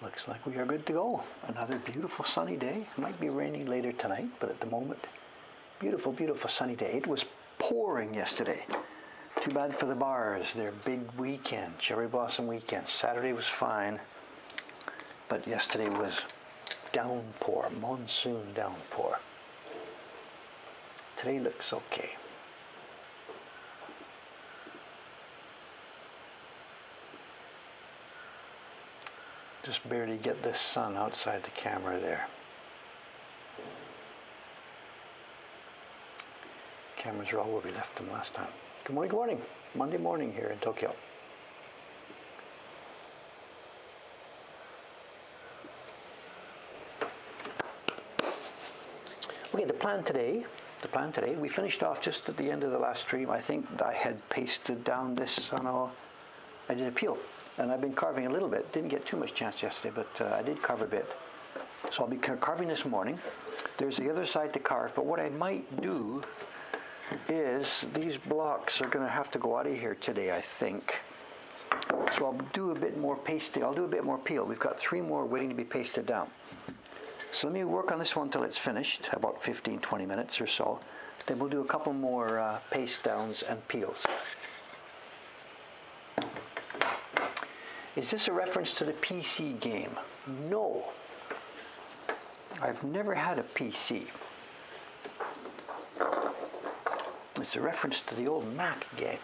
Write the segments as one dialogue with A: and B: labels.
A: Looks like we are good to go. Another beautiful sunny day. It might be raining later tonight, but at the moment, beautiful, beautiful sunny day. It was pouring yesterday. Too bad for the bars. Their big weekend, cherry blossom weekend. Saturday was fine, but yesterday was downpour, monsoon downpour. Today looks okay. Just barely get this sun outside the camera there. Cameras are all where we left them last time. Good morning, good morning. Monday morning here in Tokyo. Okay, the plan today, we finished off just at the end of the last stream. I think I had pasted down this, I did a peel. And I've been carving a little bit. Didn't get too much chance yesterday, but I did carve a bit. So I'll be carving this morning. There's the other side to carve, but what I might do is these blocks are going to have to go out of here today, I think. So I'll do a bit more pasting. I'll do a bit more peel. We've got 3 more waiting to be pasted down. So let me work on this one until it's finished, about 15, 20 minutes or so. Then we'll do a couple more paste downs and peels. Is this a reference to the PC game? No. I've never had a PC. It's a reference to the old Mac game.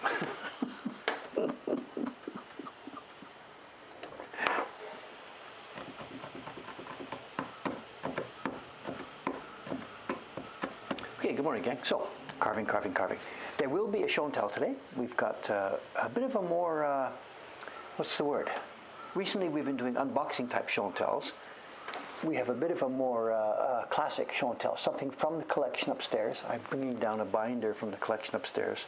A: Okay, good morning, gang. So, carving. There will be a show and tell today. We've got a bit of a more... what's the word? Recently we've been doing unboxing type show and tells. We have a bit of a more classic show and tell, something from the collection upstairs. I'm bringing down a binder from the collection upstairs,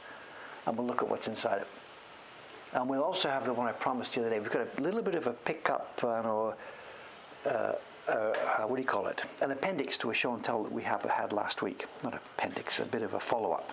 A: and we'll look at what's inside it. And we'll also have the one I promised the other day. We've got a little bit of a pickup, what do you call it? An appendix to a show and tell that we had last week. Not appendix, a bit of a follow-up.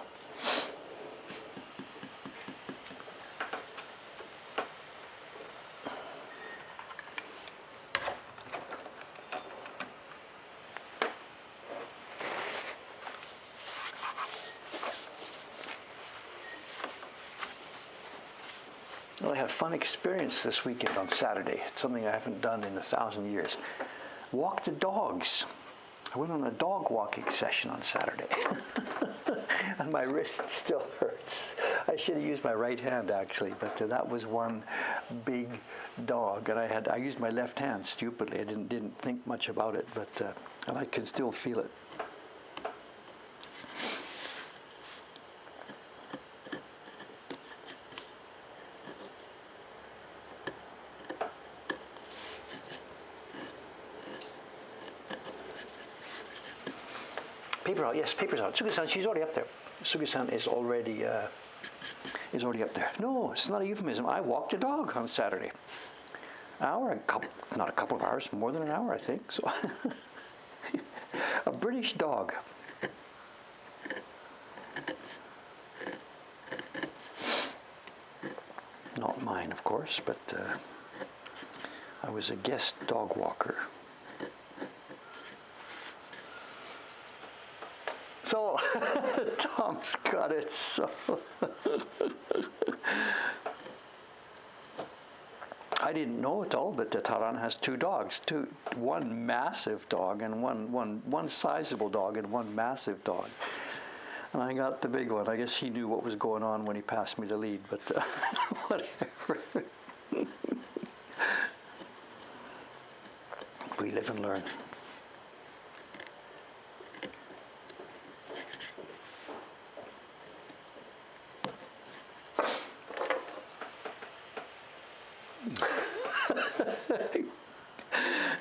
A: Well, I had a fun experience this weekend on Saturday. It's something I haven't done in 1,000 years. Walked the dogs. I went on a dog walking session on Saturday. And my wrist still hurts. I should have used my right hand actually, but that was one big dog, and I used my left hand stupidly. I didn't think much about it, but and I can still feel it. Paper out, yes, paper's out. Sugi-san, she's already up there. Sugi-san is already up there. No, it's not a euphemism. I walked a dog on Saturday. Not a couple of hours, more than an hour, I think. So, a British dog. Not mine, of course, but I was a guest dog walker. So, Tom's got it, so. I didn't know at all, but Taran has 2 dogs. One massive dog and one sizable dog and one massive dog. And I got the big one. I guess he knew what was going on when he passed me the lead, but whatever. We live and learn.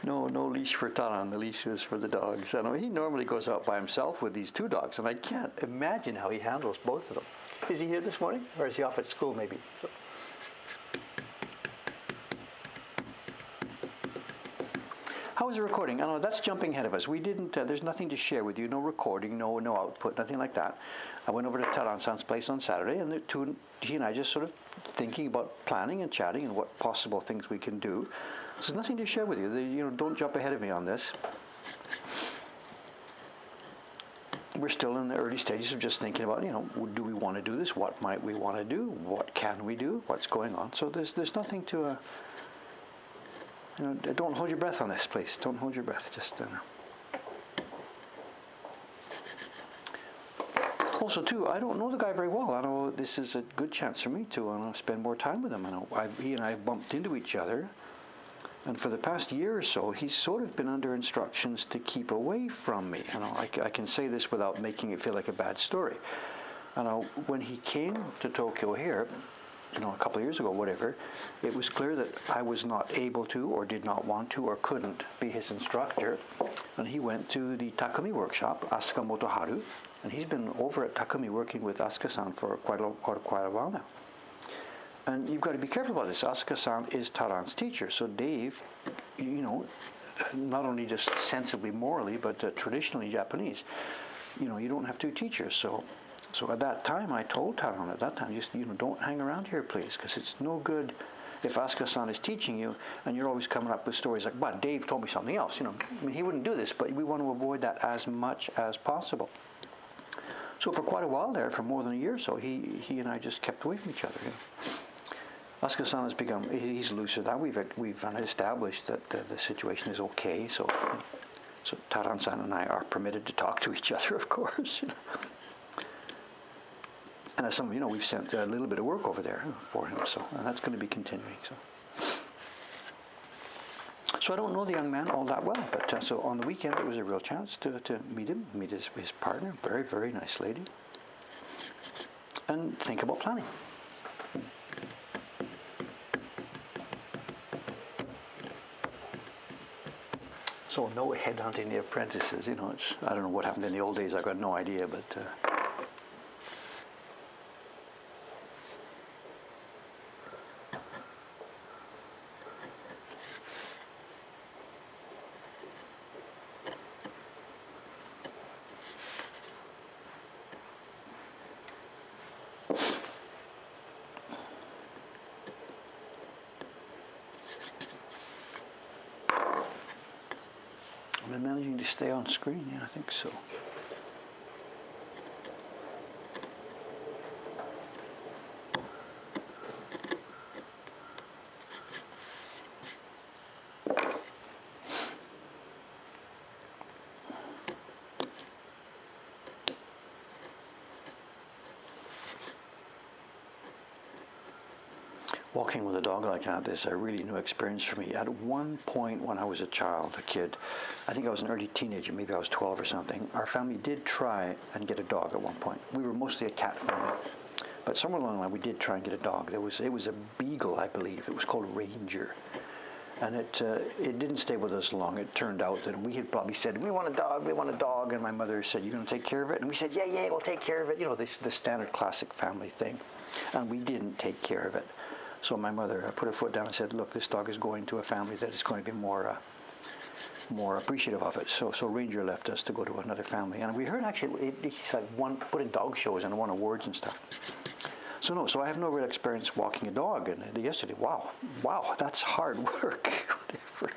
A: No leash for Taran. The leash is for the dogs. And he normally goes out by himself with these 2 dogs, and I can't imagine how he handles both of them. Is he here this morning, or is he off at school maybe? How was the recording? I know that's jumping ahead of us. We didn't. There's nothing to share with you. No recording. No output. Nothing like that. I went over to Taran-san's place on Saturday, and he and I just sort of thinking about planning and chatting and what possible things we can do. So there's nothing to share with you. Don't jump ahead of me on this. We're still in the early stages of just thinking about, do we want to do this? What might we want to do? What can we do? What's going on? So there's nothing to. Don't hold your breath on this, please. Don't hold your breath. Just. Also, too, I don't know the guy very well. I know this is a good chance for me to spend more time with him. I know he and I have bumped into each other, and for the past year or so, he's sort of been under instructions to keep away from me. I can say this without making it feel like a bad story. When he came to Tokyo here, a couple of years ago, whatever, it was clear that I was not able to, or did not want to, or couldn't be his instructor. And he went to the Takumi workshop, Asuka Motoharu, and he's been over at Takumi working with Asuka-san for quite a while now. And you've got to be careful about this. Asuka-san is Taran's teacher, so Dave, not only just sensibly, morally, but traditionally Japanese, you don't have two teachers. So at that time, I told Taran just, don't hang around here, please, because it's no good if Asuka-san is teaching you and you're always coming up with stories like, but Dave told me something else. He wouldn't do this, but we want to avoid that as much as possible. So for quite a while there, for more than a year or so, he and I just kept away from each other. Asuka-san has become, he's looser now. We've established that the situation is okay. So Taran-san and I are permitted to talk to each other, of course. And as some, we've sent a little bit of work over there for him, and that's going to be continuing. So I don't know the young man all that well, but so on the weekend it was a real chance to meet him, meet his partner, very, very nice lady, and think about planning. So no headhunting the apprentices, I don't know what happened in the old days, I've got no idea, but... I've been managing to stay on screen, yeah, I think so. Walking with a dog like that is a really new experience for me. At one point when I was a kid, I think I was an early teenager, maybe I was 12 or something, our family did try and get a dog at one point. We were mostly a cat family, but somewhere along the line we did try and get a dog. It was a beagle, I believe. It was called Ranger. And it didn't stay with us long. It turned out that we had probably said, we want a dog, and my mother said, you're going to take care of it? And we said, yeah, we'll take care of it. The standard classic family thing. And we didn't take care of it. So my mother put her foot down and said, look, this dog is going to a family that is going to be more appreciative of it. So Ranger left us to go to another family. And we heard actually, he's like put in dog shows and won awards and stuff. So I have no real experience walking a dog. And yesterday, wow, that's hard work. Whatever.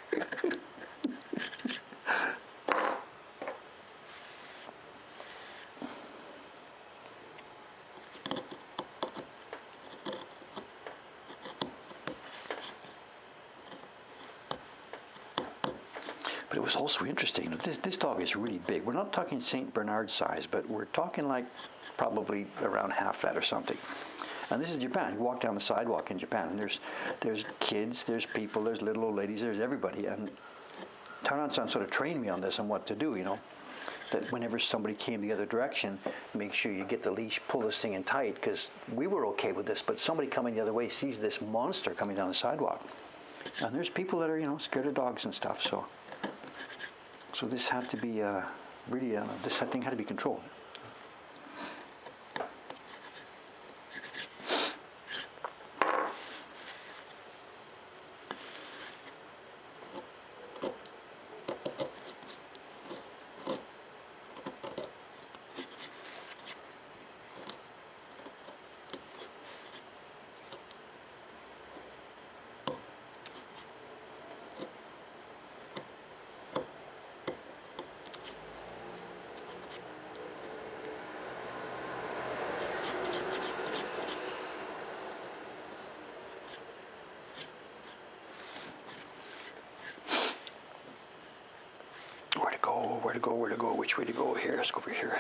A: But it was also interesting. This dog is really big. We're not talking St. Bernard size, but we're talking like probably around half that or something. And this is Japan. You walk down the sidewalk in Japan, and there's kids, there's people, there's little old ladies, there's everybody. And Taran-san sort of trained me on this and what to do, that whenever somebody came the other direction, make sure you get the leash, pull this thing in tight, because we were okay with this, but somebody coming the other way sees this monster coming down the sidewalk. And there's people that are, scared of dogs and stuff, so this had to be this thing had to be controlled. where to go, which way to go here. Let's go over here.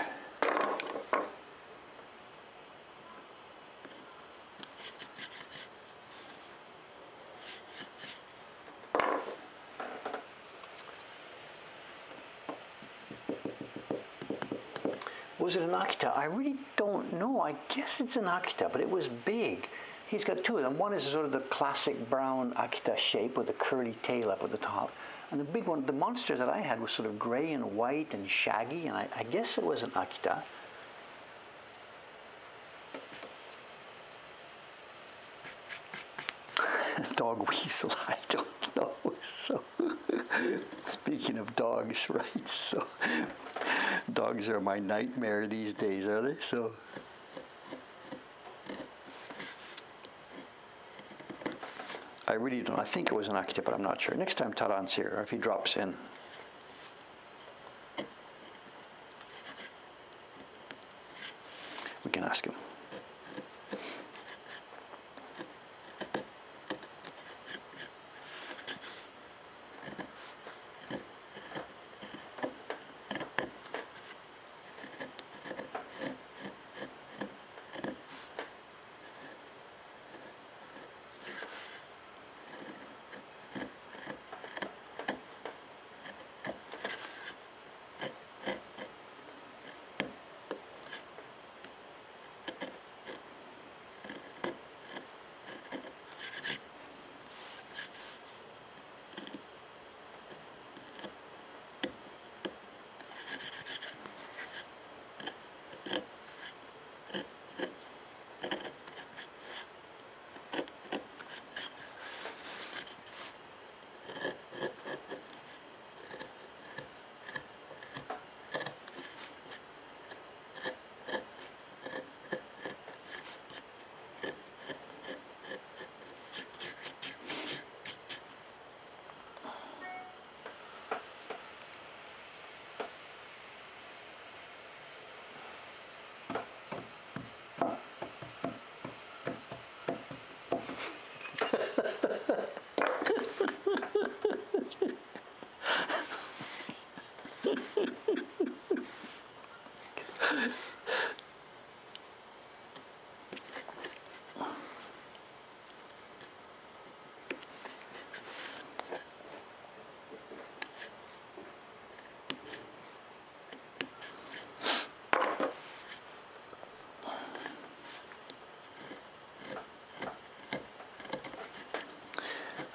A: Was it an Akita? I really don't know. I guess it's an Akita, but it was big. He's got two of them. One is sort of the classic brown Akita shape with a curly tail up at the top. And the big one, the monster that I had was sort of gray and white and shaggy, and I guess it was an Akita. Dog weasel, I don't know. So, speaking of dogs, right? So, dogs are my nightmare these days, are they? So, I really don't. I think it was an Akita, but I'm not sure. Next time Taran's here, or if he drops in. We can ask him.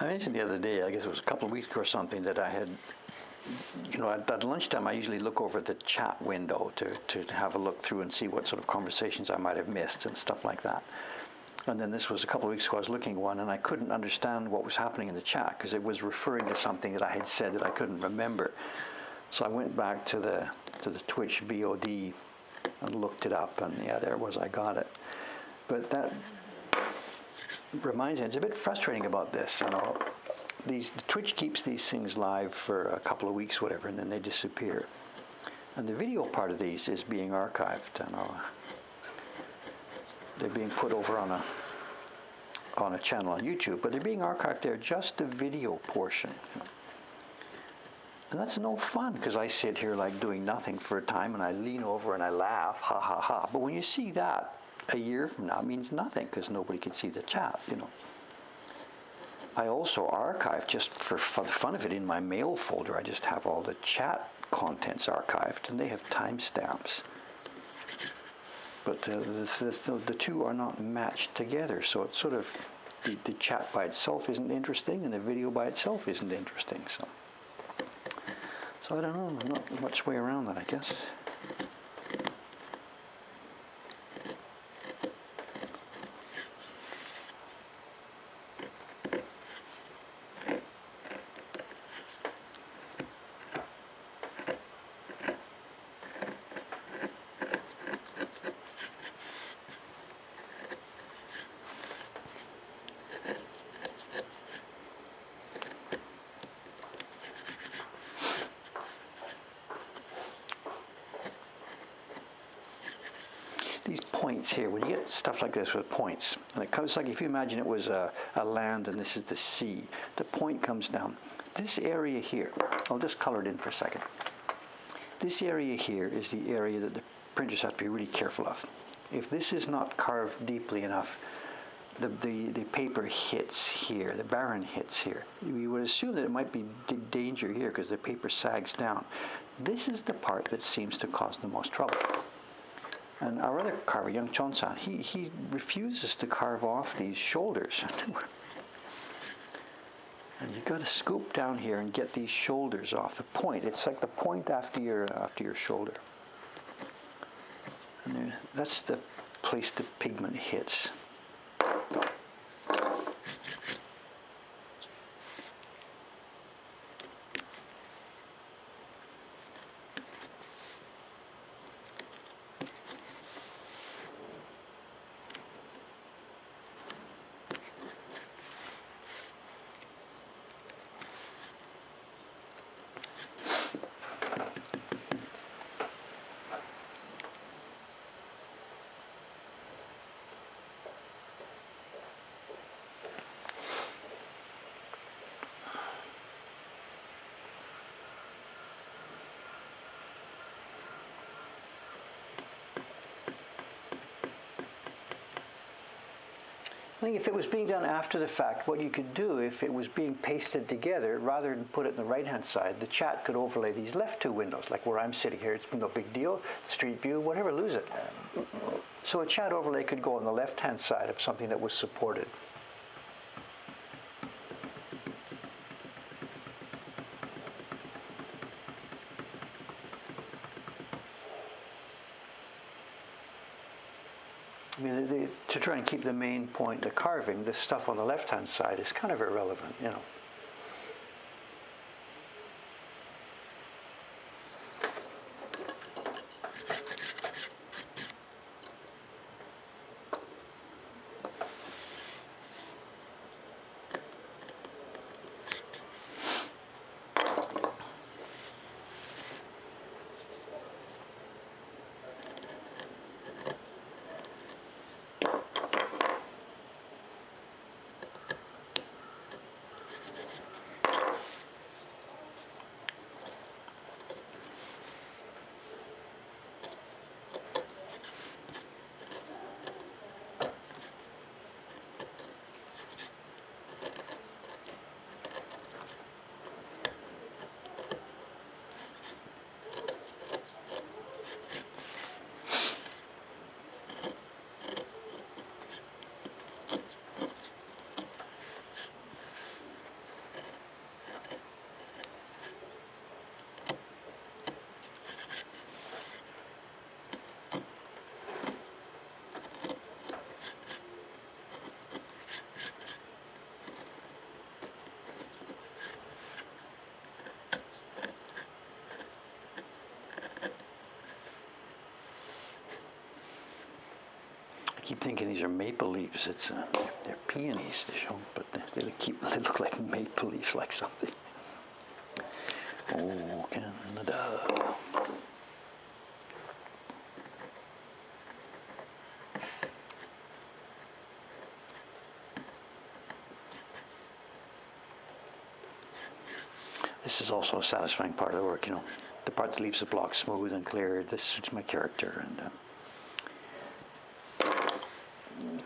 A: I mentioned the other day, I guess it was a couple of weeks ago or something, that I had, at lunchtime I usually look over the chat window to have a look through and see what sort of conversations I might have missed and stuff like that. And then this was a couple of weeks ago, I was looking at one and I couldn't understand what was happening in the chat because it was referring to something that I had said that I couldn't remember. So I went back to the Twitch VOD and looked it up, and yeah, there it was, I got it. But that reminds me, it's a bit frustrating about this. Twitch keeps these things live for a couple of weeks, whatever, and then they disappear. And the video part of these is being archived. They're being put over on a channel on YouTube, but they're being archived there, just the video portion. And that's no fun, because I sit here like doing nothing for a time, and I lean over and I laugh, ha ha ha. But when you see that a year from now, it means nothing, because nobody can see the chat, I also archive, just for the fun of it, in my mail folder, I just have all the chat contents archived, and they have timestamps. But the two are not matched together, so it's sort of, the chat by itself isn't interesting, and the video by itself isn't interesting. So I don't know, not much way around that, I guess. These points here, when you get stuff like this with points, and it comes like, if you imagine it was a land and this is the sea, the point comes down. This area here, I'll just color it in for a second. This area here is the area that the printers have to be really careful of. If this is not carved deeply enough, the paper hits here, the barren hits here. You would assume that it might be danger here because the paper sags down. This is the part that seems to cause the most trouble. And our other carver, young Chon-san, he refuses to carve off these shoulders. And you've got to scoop down here and get these shoulders off. The point, it's like the point after your shoulder. And that's the place the pigment hits. I think if it was being done after the fact, what you could do, if it was being pasted together, rather than put it on the right-hand side, the chat could overlay these left two windows, like where I'm sitting here. It's no big deal. Street view, whatever, lose it. So a chat overlay could go on the left-hand side of something that was supported. I mean, to try and keep the main point, the carving, the stuff on the left-hand side is kind of irrelevant, you know. I keep thinking these are maple leaves. They're peonies, but they look like maple leaves, like something. Oh, Canada. This is also a satisfying part of the work, you know. The part that leaves the block smooth and clear. This suits my character, and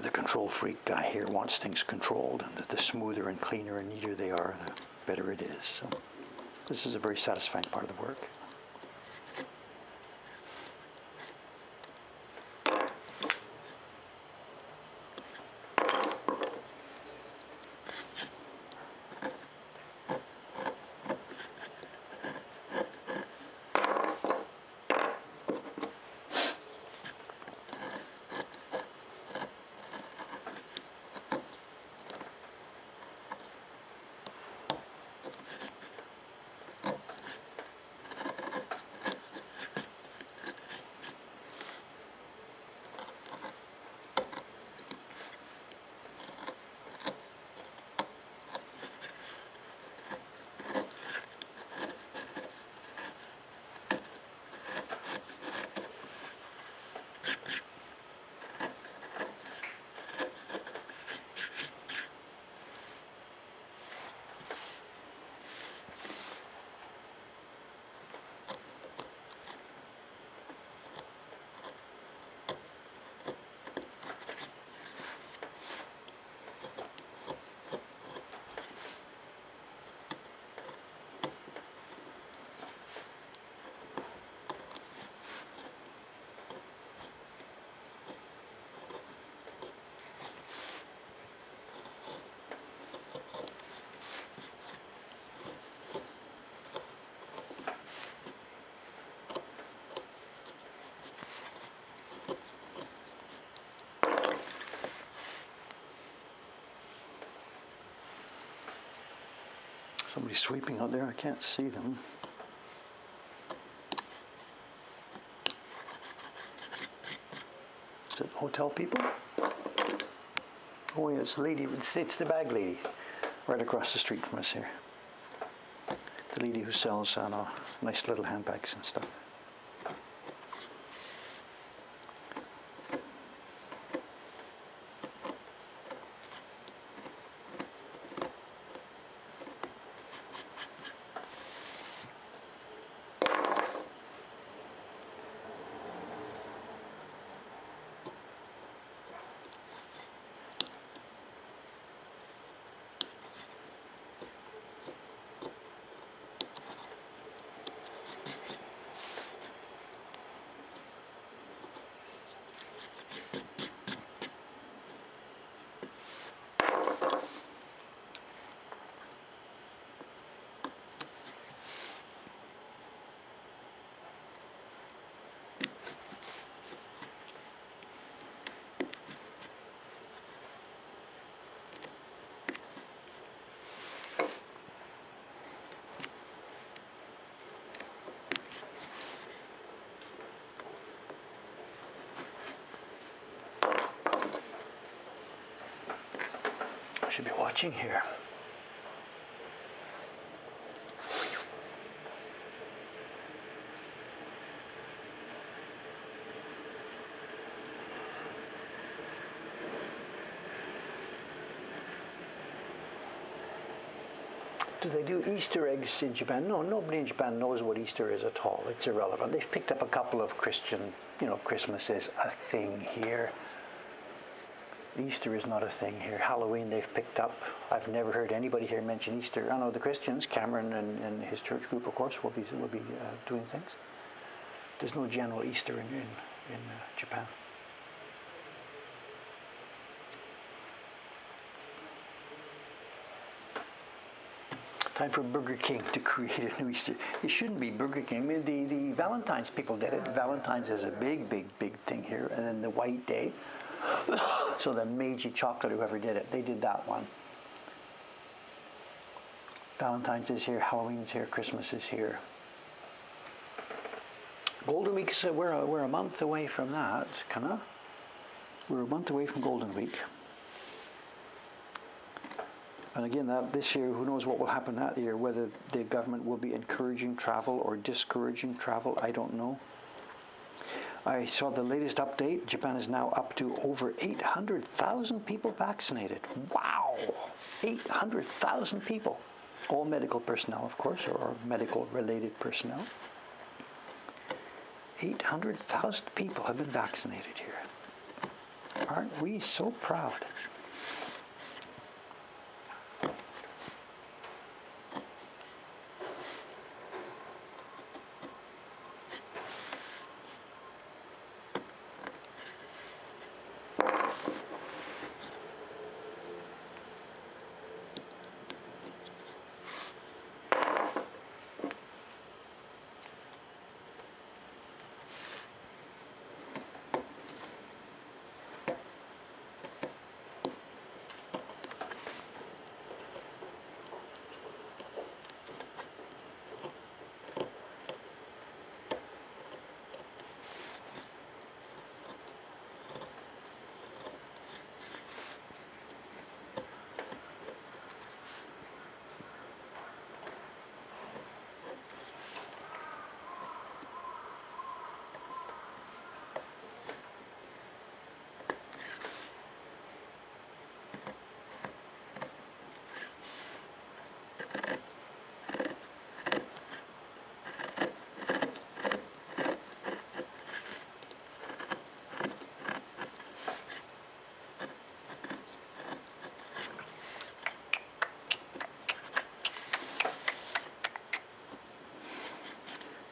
A: the control freak guy here wants things controlled, and the smoother and cleaner and neater they are, the better it is. So this is a very satisfying part of the work. Somebody's sweeping out there. I can't see them. Is it hotel people? Oh, yeah, it's the lady. It's the bag lady right across the street from us here. The lady who sells nice little handbags and stuff. Should be watching here. Do they do Easter eggs in Japan? No, nobody in Japan knows what Easter is at all. It's irrelevant. They've picked up a couple of Christian, Christmas is a thing here. Easter is not a thing here. Halloween they've picked up. I've never heard anybody here mention Easter. I know the Christians, Cameron and his church group, of course, will be doing things. There's no general Easter in Japan. Time for Burger King to create a new Easter. It shouldn't be Burger King. I mean, the Valentine's people did it. Valentine's is a big thing here. And then the White Day. So the Meiji chocolate, whoever did it, they did that one. Valentine's is here, Halloween's here, Christmas is here. Golden Week, we're a month away from that, kinda. We're a month away from Golden Week. And again, this year, who knows what will happen that year, whether the government will be encouraging travel or discouraging travel, I don't know. I saw the latest update. Japan is now up to over 800,000 people vaccinated. Wow! 800,000 people. All medical personnel, of course, or medical-related personnel. 800,000 people have been vaccinated here. Aren't we so proud?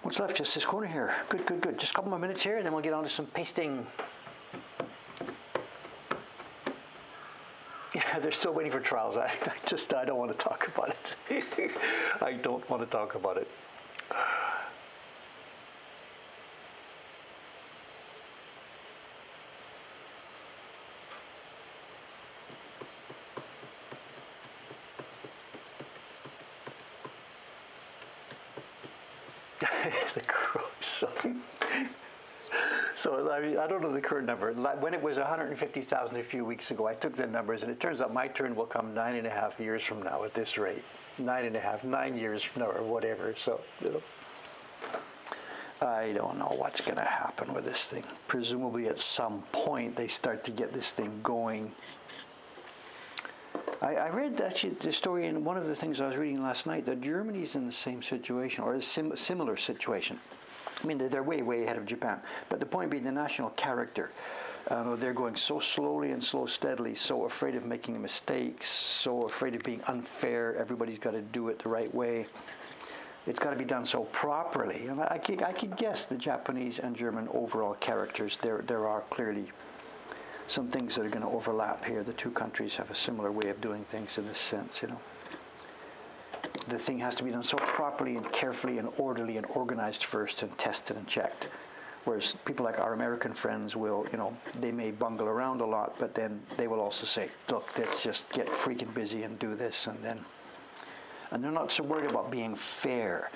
A: What's left? Just this corner here. Good. Just a couple more minutes here and then we'll get on to some pasting. Yeah, they're still waiting for trials. I don't want to talk about it. I don't want to talk about it. The crow. So I mean, I don't know the current number. When it was 150,000 a few weeks ago, I took the numbers, and it turns out my turn will come 9.5 years from now at this rate. 9 years from now, or whatever. So, I don't know what's going to happen with this thing. Presumably at some point they start to get this thing going. I read actually the story in one of the things I was reading last night that Germany's in the same situation, or a similar situation. I mean, they're way, way ahead of Japan. But the point being the national character. They're going so slowly and so steadily, so afraid of making mistakes, so afraid of being unfair. Everybody's got to do it the right way. It's got to be done so properly. And I could guess the Japanese and German overall characters. There are clearly some things that are going to overlap here. The two countries have a similar way of doing things in this sense, The thing has to be done so properly and carefully and orderly and organized first and tested and checked. Whereas people like our American friends will, they may bungle around a lot, but then they will also say, look, let's just get freaking busy and do this, and they're not so worried about being fair.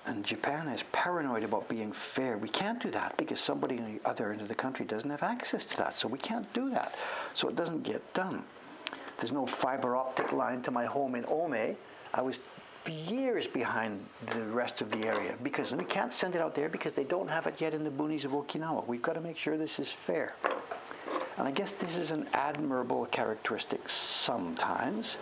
A: And Japan is paranoid about being fair. We can't do that because somebody in the other end of the country doesn't have access to that, so we can't do that. So it doesn't get done. There's no fiber optic line to my home in Ome. I was years behind the rest of the area because we can't send it out there because they don't have it yet in the boonies of Okinawa. We've got to make sure this is fair. And I guess this is an admirable characteristic sometimes.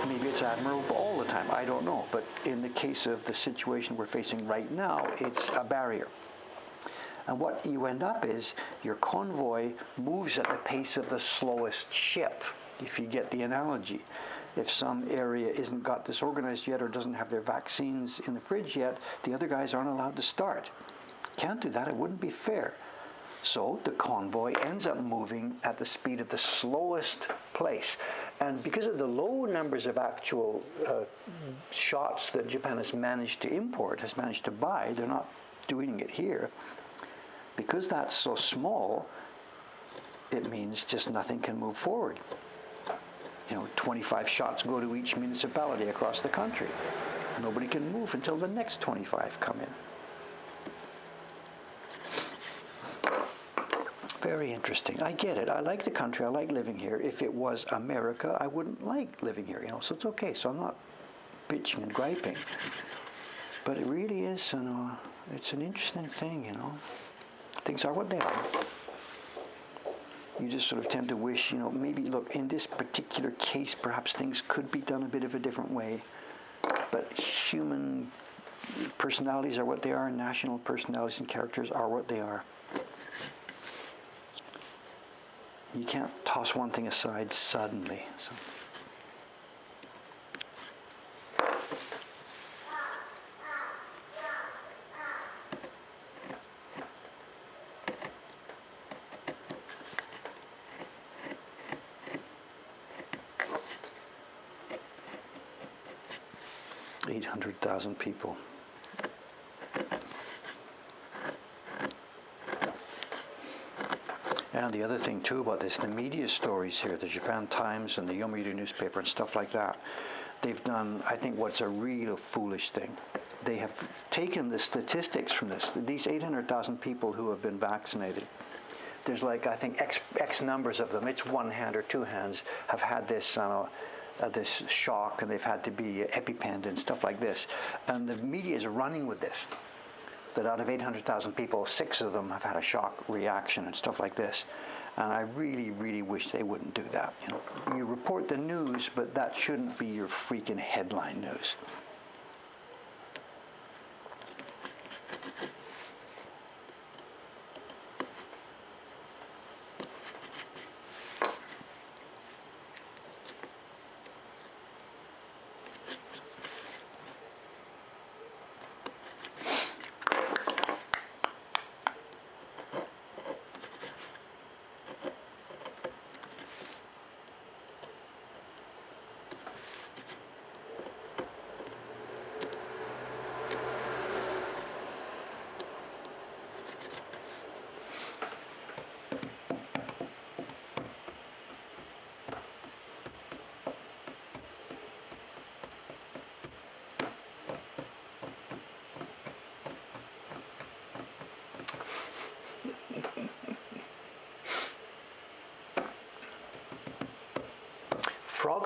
A: Maybe it's admirable all the time, I don't know. But in the case of the situation we're facing right now, it's a barrier. And what you end up is your convoy moves at the pace of the slowest ship, if you get the analogy. If some area isn't got disorganized yet or doesn't have their vaccines in the fridge yet, the other guys aren't allowed to start. Can't do that, it wouldn't be fair. So the convoy ends up moving at the speed of the slowest place. And because of the low numbers of actual shots that Japan has managed to import, has managed to buy, they're not doing it here, because that's so small, it means just nothing can move forward. 25 shots go to each municipality across the country. Nobody can move until the next 25 come in. Very interesting. I get it. I like the country. I like living here. If it was America, I wouldn't like living here, so it's okay. So I'm not bitching and griping. But it really is, it's an interesting thing, Things are what they are. You just sort of tend to wish, maybe, look, in this particular case, perhaps things could be done a bit of a different way. But human personalities are what they are, national personalities and characters are what they are. You can't toss one thing aside suddenly. So. 800,000 people. And the other thing too about this, the media stories here, the Japan Times and the Yomiuri newspaper and stuff like that, they've done, I think, what's a real foolish thing. They have taken the statistics from this, these 800,000 people who have been vaccinated. There's I think X numbers of them, it's one hand or two hands, have had this this shock, and they've had to be EpiPenned and stuff like this. And the media is running with this, that out of 800,000 people, 6 of them have had a shock reaction and stuff like this. And I really, really wish they wouldn't do that. You report the news, but that shouldn't be your freaking headline news.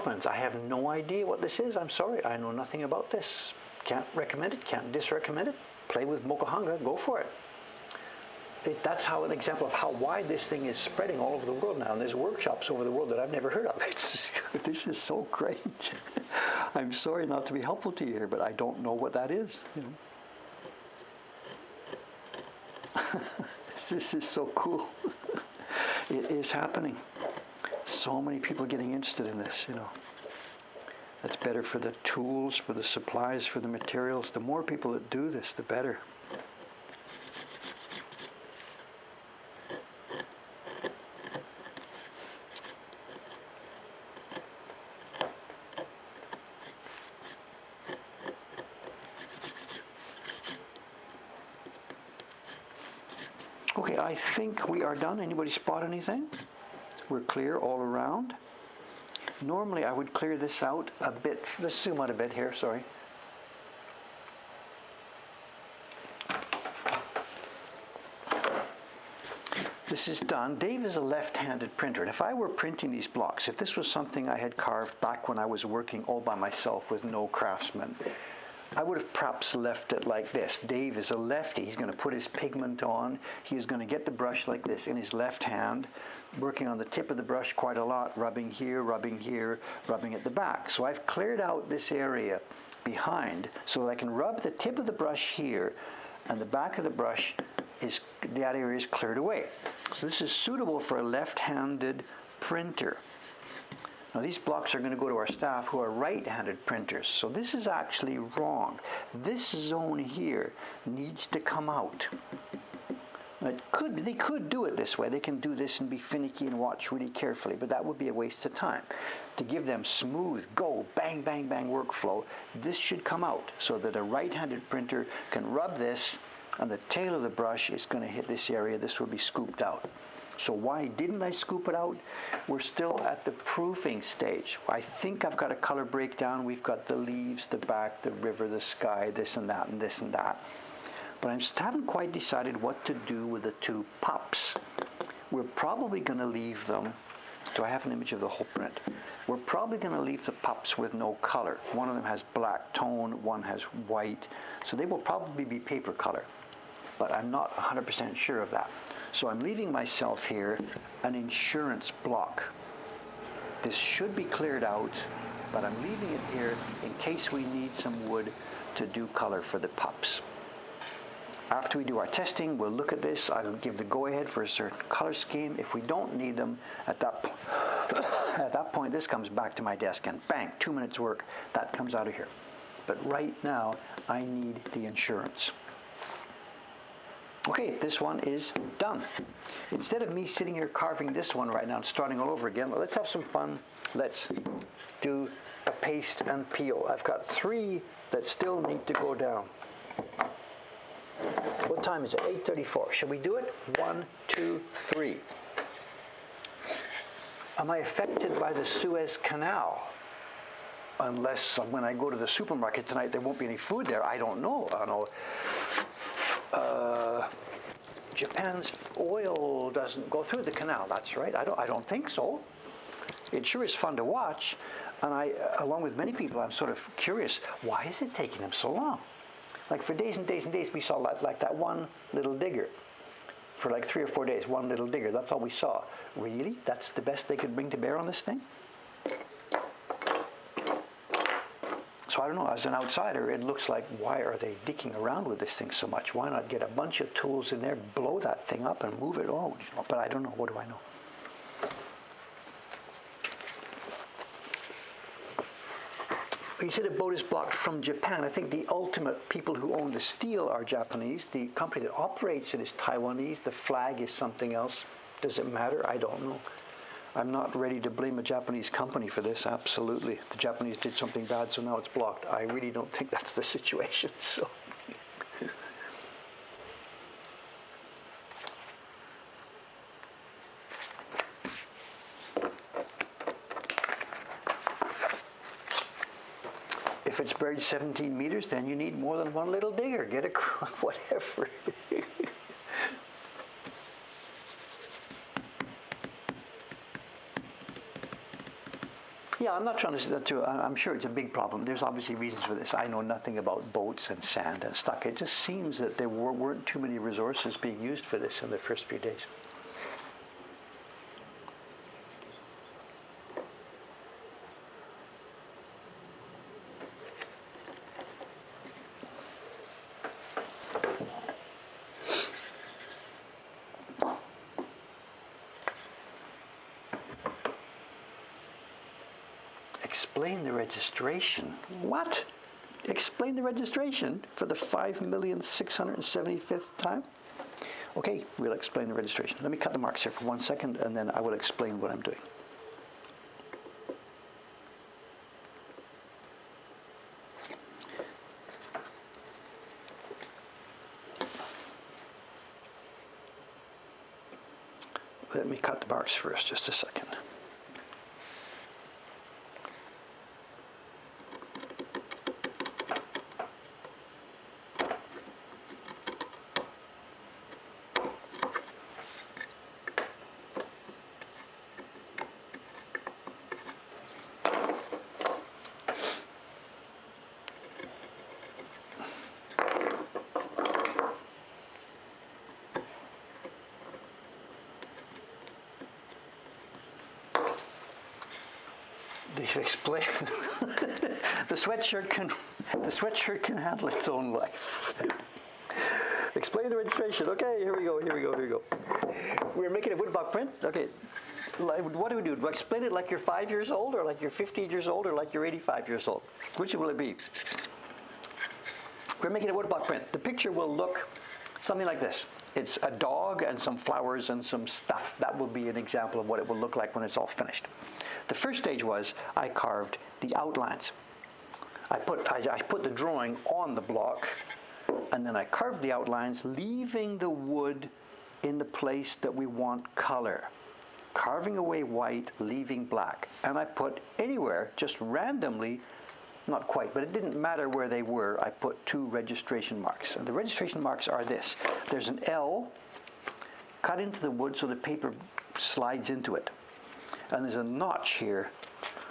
A: Blockmans, I have no idea what this is. I'm sorry, I know nothing about this. Can't recommend it, can't disrecommend it. Play with Moca Hunger, go for it. That's how an example of how wide this thing is spreading all over the world now. And there's workshops over the world that I've never heard of. This is so great. I'm sorry not to be helpful to you here, but I don't know what that is. This is so cool. It is happening. So many people getting interested in this, That's better for the tools, for the supplies, for the materials. The more people that do this, the better. Okay, I think we are done. Anybody spot anything? We're clear all around. Normally I would clear this out a bit. Let's zoom out a bit here, sorry. This is done. Dave is a left-handed printer, and if I were printing these blocks, if this was something I had carved back when I was working all by myself with no craftsman, I would have perhaps left it like this. Dave is a lefty. He's going to put his pigment on. He is going to get the brush like this in his left hand, working on the tip of the brush quite a lot, rubbing here, rubbing at the back. So I've cleared out this area behind so that I can rub the tip of the brush here, and the back of the brush that area is cleared away. So this is suitable for a left-handed printer. Now these blocks are going to go to our staff who are right-handed printers. So this is actually wrong. This zone here needs to come out. Now they could do it this way. They can do this and be finicky and watch really carefully, but that would be a waste of time. To give them smooth, go, bang, bang, bang workflow, this should come out so that a right-handed printer can rub this and the tail of the brush is going to hit this area. This will be scooped out. So why didn't I scoop it out? We're still at the proofing stage. I think I've got a color breakdown. We've got the leaves, the back, the river, the sky, this and that, and this and that. But I just haven't quite decided what to do with the two pups. We're probably going to leave them. Do I have an image of the whole print? We're probably going to leave the pups with no color. One of them has black tone, one has white. So they will probably be paper color. But I'm not 100% sure of that. So I'm leaving myself here an insurance block. This should be cleared out, but I'm leaving it here in case we need some wood to do color for the pups. After we do our testing, we'll look at this. I'll give the go-ahead for a certain color scheme. If we don't need them, at that point, this comes back to my desk and bang, 2 minutes work, that comes out of here. But right now, I need the insurance. Okay, this one is done. Instead of me sitting here carving this one right now and starting all over again, let's have some fun. Let's do a paste and peel. I've got 3 that still need to go down. What time is it? 8:34. Shall we do it? 1, 2, 3. Am I affected by the Suez Canal? Unless when I go to the supermarket tonight, there won't be any food there. I don't know. Japan's oil doesn't go through the canal. That's right. I don't think so. It sure is fun to watch, and I, along with many people, I'm sort of curious. Why is it taking them so long? Like for days and days and days, we saw like that one little digger. For like 3 or 4 days, one little digger. That's all we saw. Really? That's the best they could bring to bear on this thing? So I don't know, as an outsider, it looks like, why are they dicking around with this thing so much? Why not get a bunch of tools in there, blow that thing up and move it on? But I don't know, what do I know? You said a boat is blocked from Japan. I think the ultimate people who own the steel are Japanese. The company that operates it is Taiwanese. The flag is something else. Does it matter? I don't know. I'm not ready to blame a Japanese company for this, absolutely. The Japanese did something bad, so now it's blocked. I really don't think that's the situation, so. If it's buried 17 meters, then you need more than one little digger. Get a whatever. Yeah, Yeah, I'm not trying to say that too. I'm sure it's a big problem. There's obviously reasons for this. I know nothing about boats and sand and stuff. It just seems that there weren't too many resources being used for this in the first few days. Explain the registration. What? Explain the registration for the 5,675th time? Okay, we'll explain the registration. Let me cut the marks here for 1 second, and then I will explain what I'm doing. Let me cut the marks first, just a second. They've explained the sweatshirt can handle its own life. Explain the registration. Okay, here we go. We're making a woodblock print. Okay, what do we do? Do I explain it like you're 5 years old, or like you're 15 years old, or like you're 85 years old? Which will it be? We're making a woodblock print. The picture will look something like this. It's a dog and some flowers and some stuff. That will be an example of what it will look like when it's all finished. The first stage was I carved the outlines. I put the drawing on the block, and then I carved the outlines, leaving the wood in the place that we want color. Carving away white, leaving black. And I put anywhere, just randomly, not quite, but it didn't matter where they were, I put 2 registration marks. And the registration marks are this. There's an L cut into the wood so the paper slides into it. And there's a notch here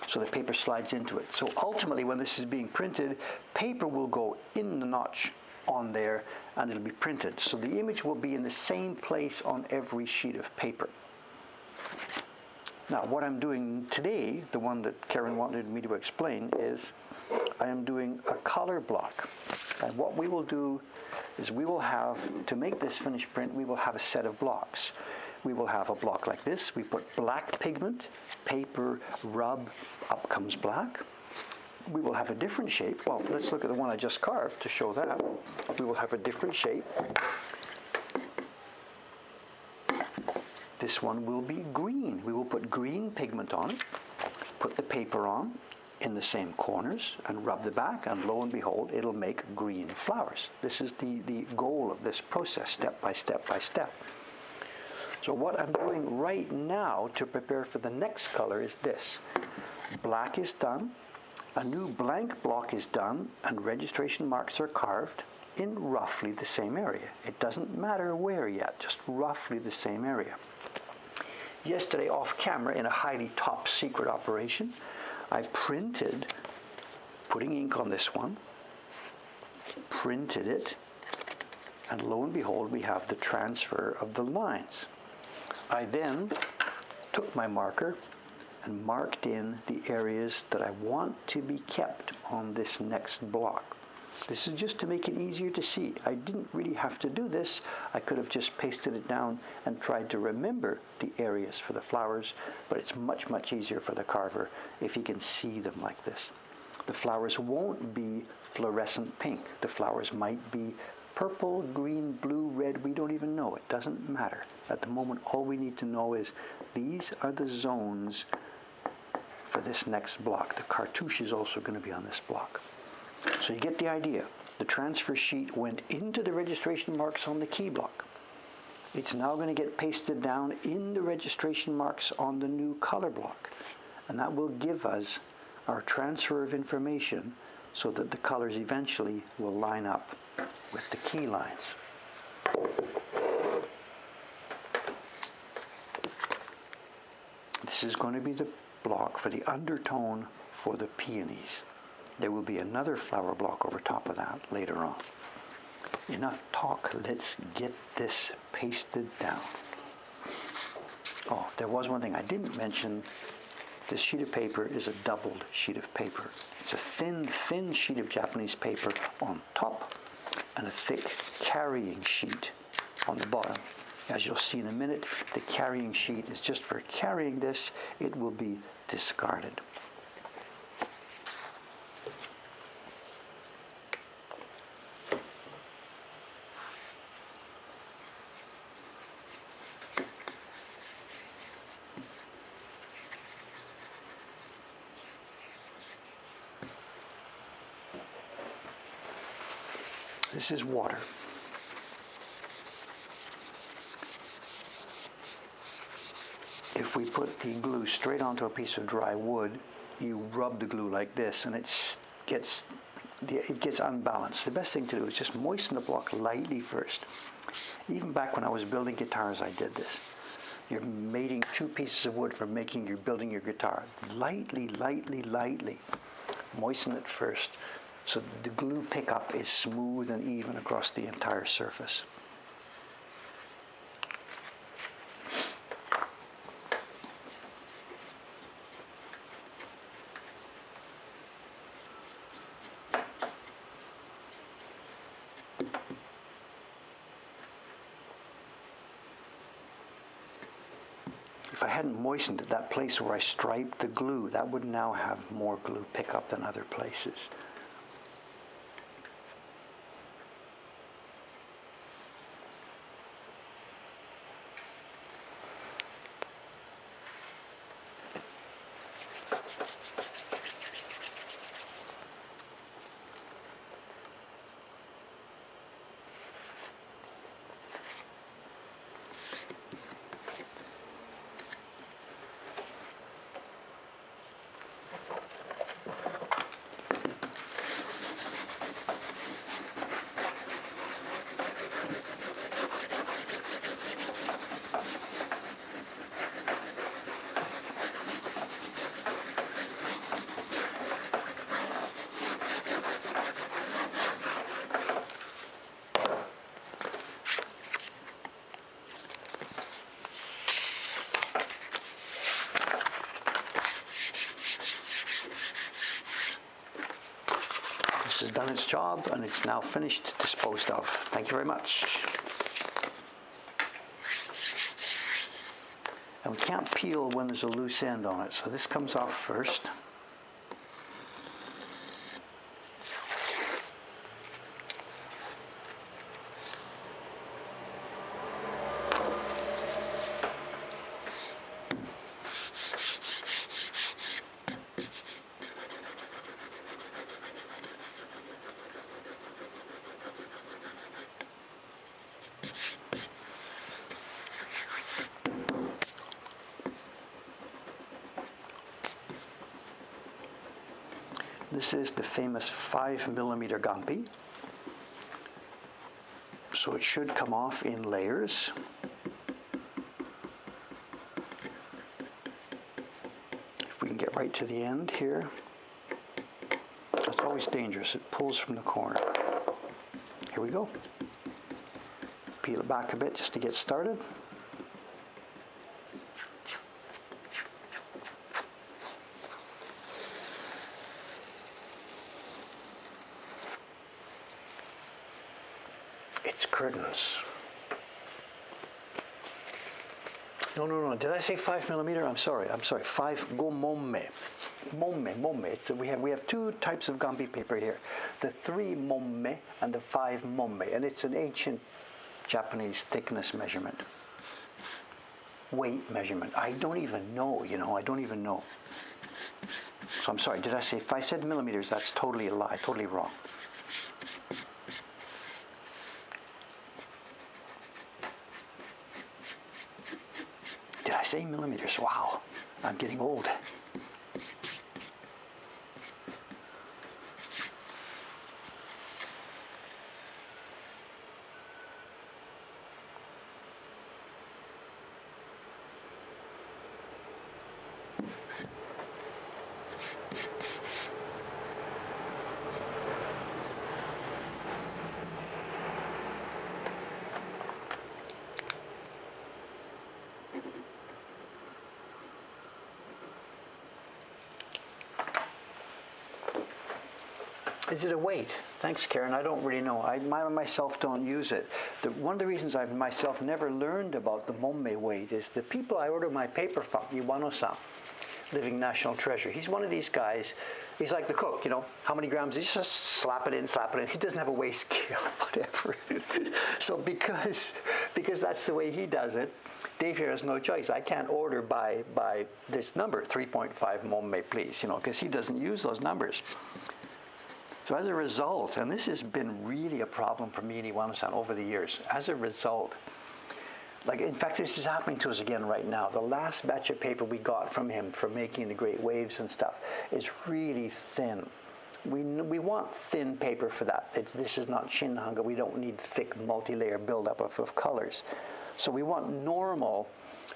A: so the paper slides into it. So ultimately, when this is being printed, paper will go in the notch on there and it'll be printed. So the image will be in the same place on every sheet of paper. Now, what I'm doing today, the one that Karen wanted me to explain, is I am doing a color block. And what we will do is we will have, to make this finished print, we will have a set of blocks. We will have a block like this. We put black pigment, paper, rub, up comes black. We will have a different shape. Well, let's look at the one I just carved to show that. We will have a different shape. This one will be green. We will put green pigment on it, put the paper on in the same corners, and rub the back, and lo and behold, it'll make green flowers. This is the goal of this process, step by step by step. So what I'm doing right now to prepare for the next color is this. Black is done, a new blank block is done, and registration marks are carved in roughly the same area. It doesn't matter where yet, just roughly the same area. Yesterday, off camera, in a highly top secret operation, I printed, putting ink on this one, printed it, and lo and behold, we have the transfer of the lines. I then took my marker and marked in the areas that I want to be kept on this next block. This is just to make it easier to see. I didn't really have to do this. I could have just pasted it down and tried to remember the areas for the flowers, but it's much, much easier for the carver if he can see them like this. The flowers won't be fluorescent pink. The flowers might be purple, green, blue, red, we don't even know. It doesn't matter. At the moment, all we need to know is these are the zones for this next block. The cartouche is also going to be on this block. So you get the idea. The transfer sheet went into the registration marks on the key block. It's now going to get pasted down in the registration marks on the new color block. And that will give us our transfer of information so that the colors eventually will line up with the key lines. This is going to be the block for the undertone for the peonies. There will be another flower block over top of that later on. Enough talk, let's get this pasted down. Oh, there was one thing I didn't mention. This sheet of paper is a doubled sheet of paper. It's a thin sheet of Japanese paper on top and a thick carrying sheet on the bottom. As you'll see in a minute, the carrying sheet is just for carrying this. It will be discarded. This is water. If we put the glue straight onto a piece of dry wood, you rub the glue like this and it gets unbalanced. The best thing to do is just moisten the block lightly first. Even back when I was building guitars, I did this. You're mating two pieces of wood for building your guitar. Lightly, lightly, lightly. Moisten it first so the glue pickup is smooth and even across the entire surface. If I hadn't moistened it, that place where I striped the glue, that would now have more glue pickup than other places. This has done its job and it's now finished, disposed of. Thank you very much. And we can't peel when there's a loose end on it, so this comes off first. This is the famous 5mm gampi. So it should come off in layers. If we can get right to the end here. That's always dangerous. It pulls from the corner. Here we go. Peel it back a bit just to get started. It's curtains. No. Did I say 5mm? I'm sorry. 5 go momme. Momme. We have two types of gambi paper here. The 3 momme and the 5 momme. And it's an ancient Japanese thickness measurement. Weight measurement. I don't even know, I don't even know. So I'm sorry. Did I say, if I said millimeters, that's totally a lie, totally wrong. Did I say millimeters? Wow, I'm getting old. Is it a weight? Thanks, Karen. I don't really know. I myself don't use it. One of the reasons I've myself never learned about the momme weight is the people I order my paper from, Iwano-san, Living National Treasure. He's one of these guys. He's like the cook, how many grams? He just slap it in. He doesn't have a weigh scale, whatever. So because that's the way he does it, Dave here has no choice. I can't order by this number, 3.5 momme, please, because he doesn't use those numbers. So as a result, and this has been really a problem for me and Iwano-san over the years, as a result, in fact, this is happening to us again right now. The last batch of paper we got from him for making the great waves and stuff is really thin. We want thin paper for that. This is not shinhanga. We don't need thick multi-layer buildup of colors. So we want normal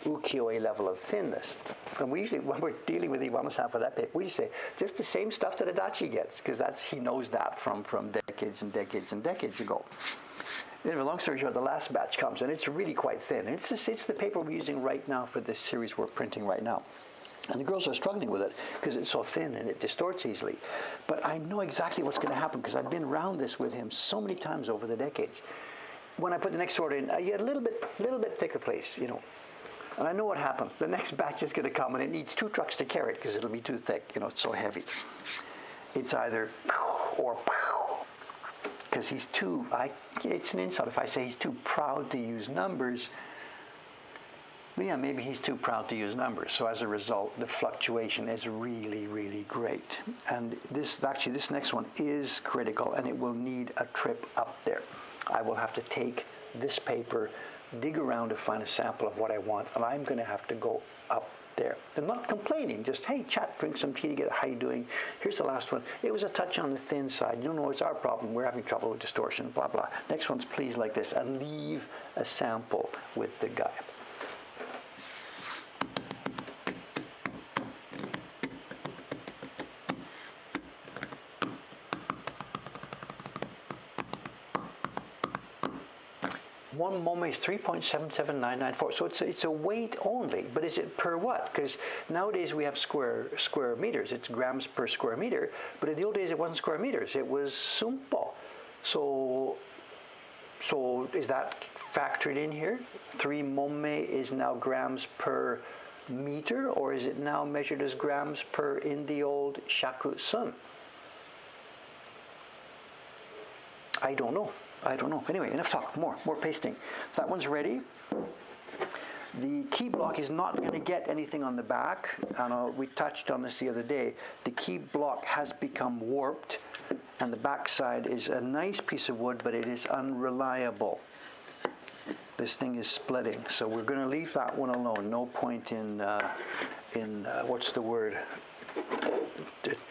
A: ukiyo-e level of thinness. And we usually, when we're dealing with Iwano-san for that paper, we just say, just the same stuff that Adachi gets, because he knows that from decades and decades and decades ago. Anyway, long story short, the last batch comes, and it's really quite thin. And it's the paper we're using right now for this series we're printing right now. And the girls are struggling with it because it's so thin and it distorts easily. But I know exactly what's going to happen because I've been around this with him so many times over the decades. When I put the next order in, I get a little bit thicker, please, And I know what happens. The next batch is going to come and it needs 2 trucks to carry it because it'll be too thick, it's so heavy. It's either or because he's too, it's an insult if I say he's too proud to use numbers. But yeah, maybe he's too proud to use numbers. So as a result, the fluctuation is really, really great. And this next one is critical and it will need a trip up there. I will have to take this paper, dig around to find a sample of what I want, and I'm going to have to go up there. I'm not complaining, just, hey, chat, drink some tea together, how you doing? Here's the last one. It was a touch on the thin side. You know, it's our problem. We're having trouble with distortion, blah, blah. Next one's please like this, and leave a sample with the guy. One momme is 3.77994, so it's a weight only, but is it per what? Because nowadays we have square meters, it's grams per square meter, but in the old days it wasn't square meters, it was sumpo. So is that factored in here? 3 momme is now grams per meter, or is it now measured as grams per in the old shaku sun? I don't know. Anyway, enough talk. More pasting. So that one's ready. The key block is not going to get anything on the back. And we touched on this the other day. The key block has become warped, and the back side is a nice piece of wood, but it is unreliable. This thing is splitting, so we're going to leave that one alone. No point in what's the word?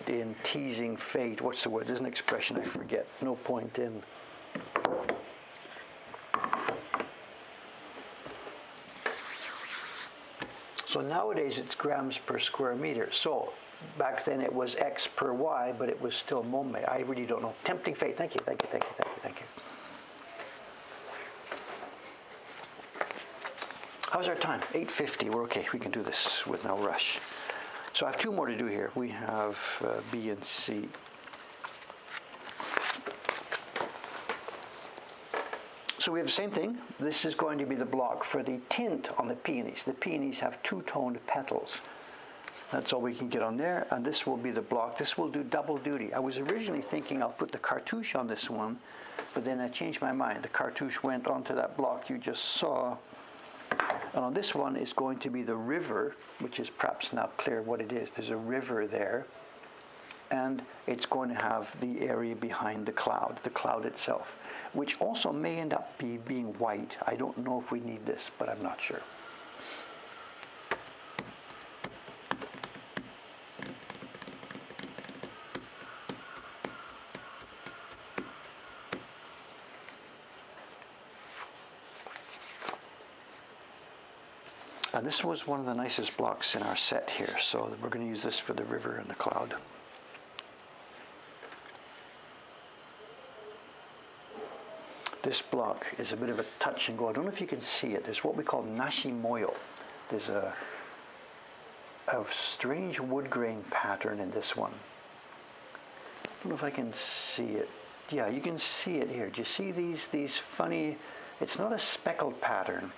A: In teasing fate. What's the word? There's an expression I forget. No point in. So nowadays it's grams per square meter. So back then it was X per Y, but it was still momme. I really don't know. Tempting fate. Thank you. How's our time? 8:50. We're okay. We can do this with no rush. So I have 2 more to do here. We have B and C. So we have the same thing. This is going to be the block for the tint on the peonies. The peonies have 2-toned petals. That's all we can get on there. And this will be the block. This will do double duty. I was originally thinking I'll put the cartouche on this one, but then I changed my mind. The cartouche went onto that block you just saw. And on this one is going to be the river, which is perhaps now clear what it is. There's a river there. And it's going to have the area behind the cloud itself, which also may end up being white. I don't know if we need this, but I'm not sure. And this was one of the nicest blocks in our set here, so we're going to use this for the river and the cloud. This block is a bit of a touch and go. I don't know if you can see it. There's what we call Nashimoil. There's a strange wood grain pattern in this one. I don't know if I can see it. Yeah, you can see it here. Do you see these funny, it's not a speckled pattern.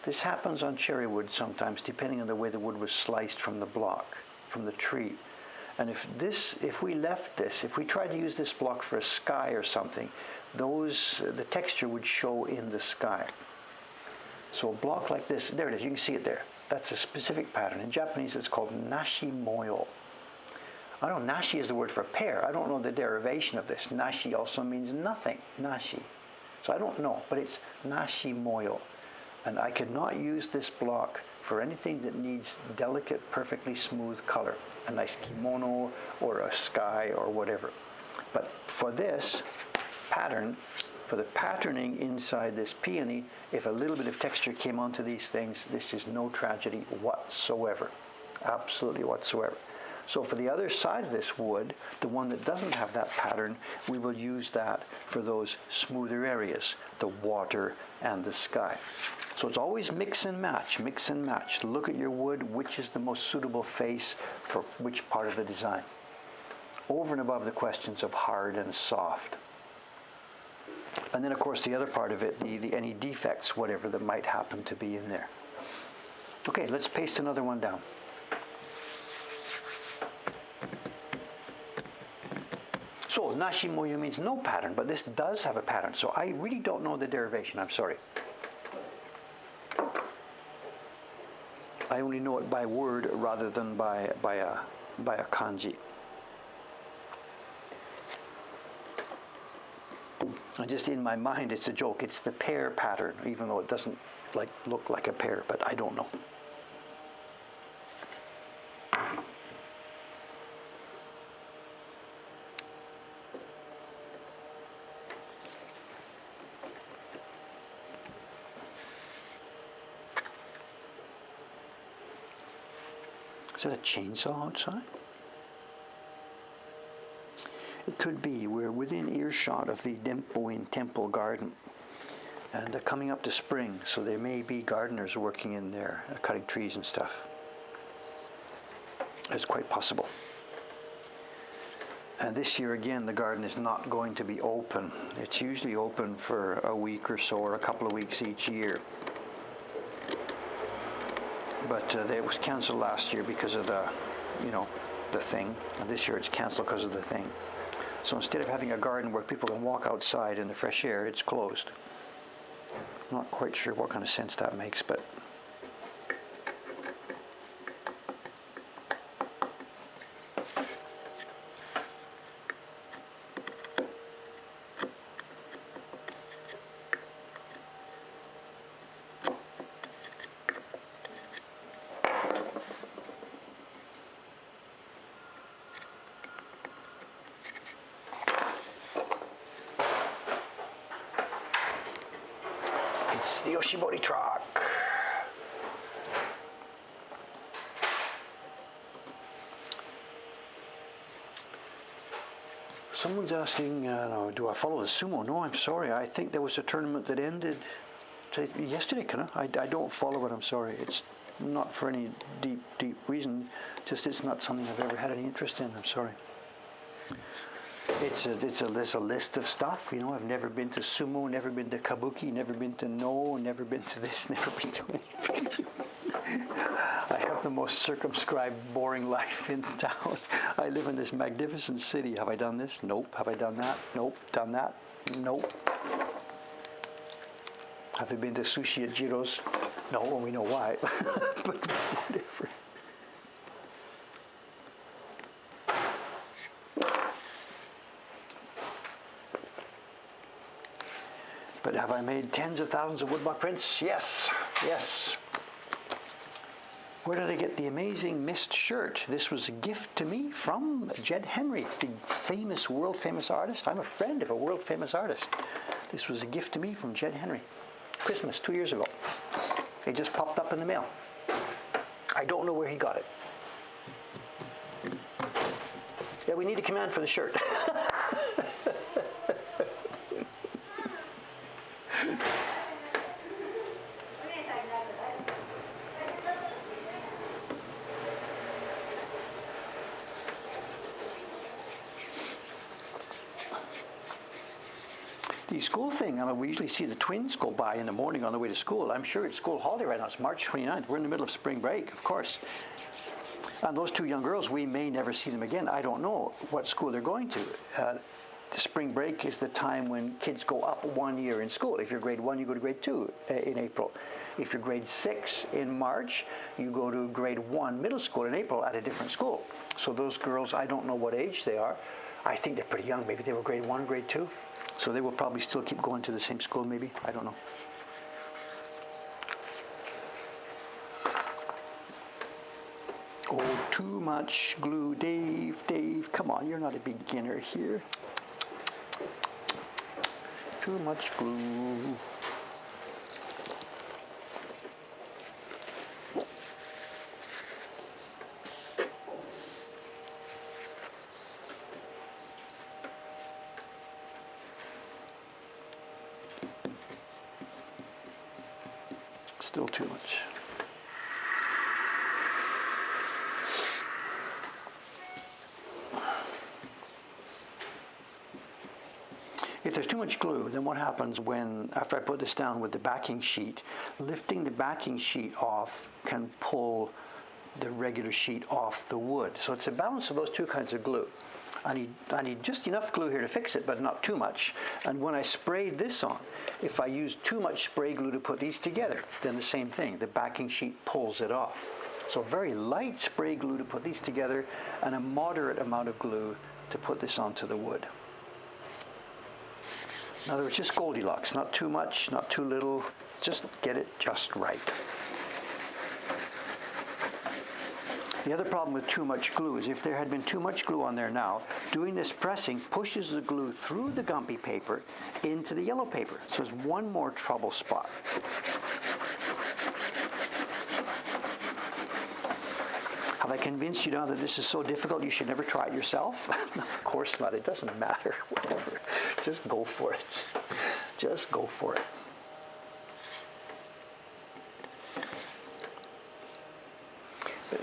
A: This happens on cherry wood sometimes, depending on the way the wood was sliced from the block, from the tree. And if we left this, if we tried to use this block for a sky or something, the texture would show in the sky. So a block like this, there it is, you can see it there. That's a specific pattern. In Japanese, it's called Nashimoil. I don't know, nashi is the word for pear. I don't know the derivation of this. Nashi also means nothing, nashi. So I don't know, but it's Nashimoil. And I could not use this block for anything that needs delicate, perfectly smooth color. A nice kimono or a sky or whatever. But for this pattern, for the patterning inside this peony, if a little bit of texture came onto these things, this is no tragedy whatsoever. Absolutely whatsoever. So for the other side of this wood, the one that doesn't have that pattern, we will use that for those smoother areas, the water and the sky. So it's always mix and match, mix and match. Look at your wood, which is the most suitable face for which part of the design. Over and above the questions of hard and soft. And then of course the other part of it, any defects, whatever that might happen to be in there. Okay, let's paste another one down. So Nashimoyo means no pattern, but this does have a pattern. So I really don't know the derivation, I'm sorry. I only know it by word rather than by a kanji. And just in my mind, it's a joke. It's the pear pattern, even though it doesn't look like a pear, but I don't know. Is that a chainsaw outside? It could be. We're within earshot of the Dempo-in Temple Garden. And coming up to spring, so there may be gardeners working in there, cutting trees and stuff. It's quite possible. And this year again, the garden is not going to be open. It's usually open for a week or so, or a couple of weeks each year. But it was canceled last year because of the thing. And this year it's canceled because of the thing. So instead of having a garden where people can walk outside in the fresh air, it's closed. I'm not quite sure what kind of sense that makes, but the Yoshibori truck. Someone's asking, do I follow the sumo? No, I'm sorry. I think there was a tournament that ended yesterday, I don't follow it, I'm sorry. It's not for any deep reason. Just it's not something I've ever had any interest in, I'm sorry. It's a list of stuff, I've never been to sumo, never been to kabuki, never been to no, never been to this, never been to anything. I have the most circumscribed, boring life in town. I live in this magnificent city. Have I done this? Nope. Have I done that? Nope. Done that? Nope. Have I been to sushi at Jiro's? No, well, we know why. But whatever. But have I made tens of thousands of woodblock prints? Yes, yes. Where did I get the amazing mist shirt? This was a gift to me from Jed Henry, the famous, world-famous artist. I'm a friend of a world-famous artist. This was a gift to me from Jed Henry. Christmas, 2 years ago. It just popped up in the mail. I don't know where he got it. Yeah, we need a command for the shirt. the school thing, we usually see the twins go by in the morning on the way to school. I'm sure it's school holiday right now. It's March 29th. We're in the middle of spring break, of course. And those two young girls, we may never see them again. I don't know what school they're going to. The spring break is the time when kids go up 1 year in school. If you're grade 1, you go to grade 2 in April. If you're grade 6 in March, you go to grade 1 middle school in April at a different school. So those girls, I don't know what age they are. I think they're pretty young. Maybe they were grade 1, grade 2. So they will probably still keep going to the same school, maybe. I don't know. Oh, too much glue. Dave, come on. You're not a beginner here. Too much glue. Still too much. If there's too much glue, then what happens after I put this down with the backing sheet, lifting the backing sheet off can pull the regular sheet off the wood. So it's a balance of those two kinds of glue. I need just enough glue here to fix it, but not too much. And when I sprayed this on, if I use too much spray glue to put these together, then the same thing, the backing sheet pulls it off. So very light spray glue to put these together and a moderate amount of glue to put this onto the wood. In other words, just Goldilocks, not too much, not too little, just get it just right. The other problem with too much glue is if there had been too much glue on there now, doing this pressing pushes the glue through the gumpy paper into the yellow paper. So it's one more trouble spot. Have I convinced you now that this is so difficult you should never try it yourself? Of course not. It doesn't matter. Whatever. Just go for it. Just go for it.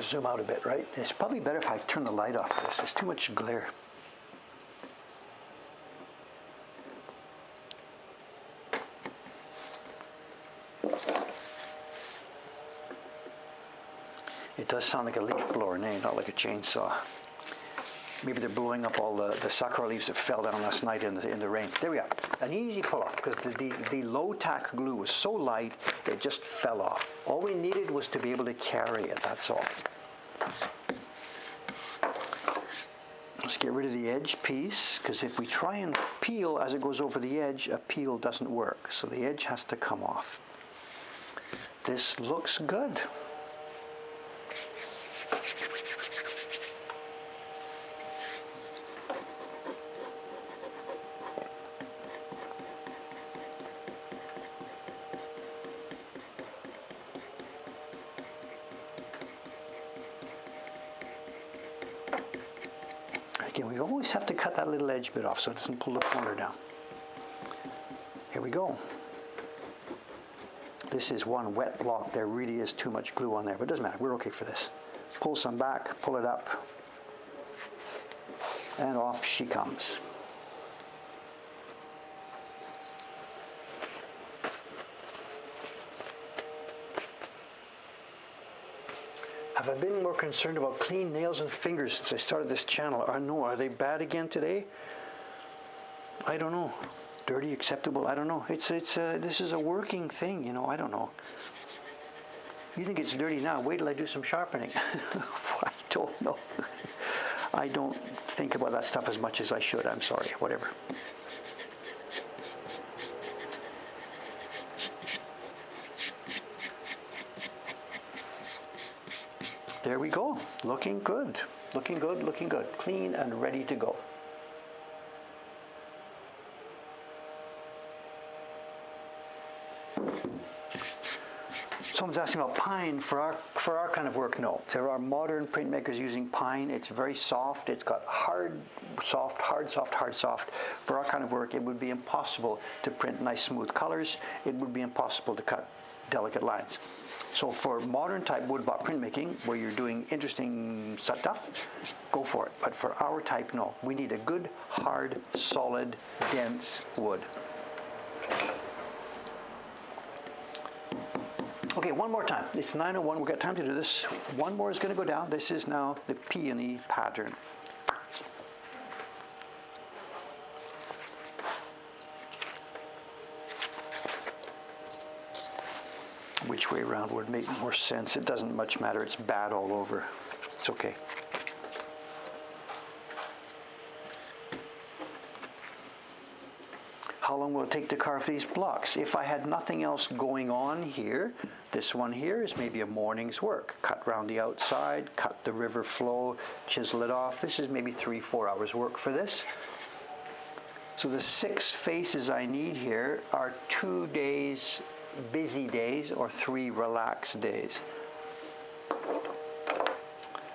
A: Zoom out a bit, right? It's probably better if I turn the light off this. There's too much glare. It does sound like a leaf blower, not like a chainsaw. Maybe they're blowing up all the sakura leaves that fell down last night in the rain. There we are. An easy pull-off because the low-tack glue was so light it just fell off. All we needed was to be able to carry it, that's all. Let's get rid of the edge piece because if we try and peel as it goes over the edge, a peel doesn't work. So the edge has to come off. This looks good. Again, we always have to cut that little edge bit off so it doesn't pull the corner down. Here we go. This is one wet block. There really is too much glue on there, but it doesn't matter. We're okay for this. Pull some back, pull it up, and off she comes. Have I been more concerned about clean nails and fingers since I started this channel? Or no, are they bad again today? I don't know. Dirty, acceptable? I don't know. This is a working thing, I don't know. You think it's dirty now? Wait till I do some sharpening. I don't know. I don't think about that stuff as much as I should. I'm sorry. Whatever. There we go. Looking good. Looking good, looking good. Clean and ready to go. Someone's asking about pine for our kind of work. No, there are modern printmakers using pine. It's very soft. It's got hard, soft. For our kind of work, it would be impossible to print nice smooth colors. It would be impossible to cut delicate lines. So for modern type woodblock printmaking, where you're doing interesting stuff, go for it. But for our type, no. We need a good, hard, solid, dense wood. Okay, one more time. It's 9:01. We've got time to do this. One more is going to go down. This is now the peony pattern. Which way around would make more sense? It doesn't much matter. It's bad all over. It's okay. How long will it take to carve these blocks? If I had nothing else going on here, this one here is maybe a morning's work. Cut round the outside, cut the river flow, chisel it off. This is maybe 3-4 hours work for this. So the 6 faces I need here are 2 days, busy days, or 3 relaxed days.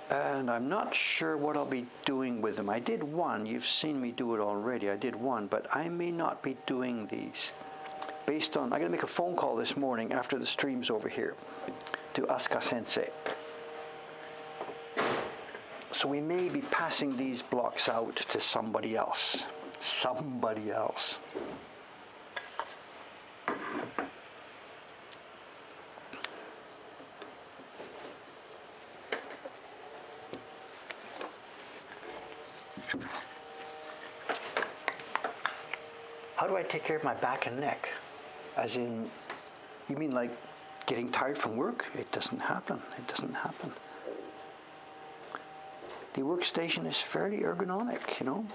A: And I'm not sure what I'll be doing with them. I did one. You've seen me do it already. I did one, but I may not be doing these. Based on, I got to make a phone call this morning after the stream's over here to Asuka Sensei. So we may be passing these blocks out to somebody else. Somebody else. How do I take care of my back and neck? As in, you mean like getting tired from work? It doesn't happen. It doesn't happen. The workstation is fairly ergonomic, you know.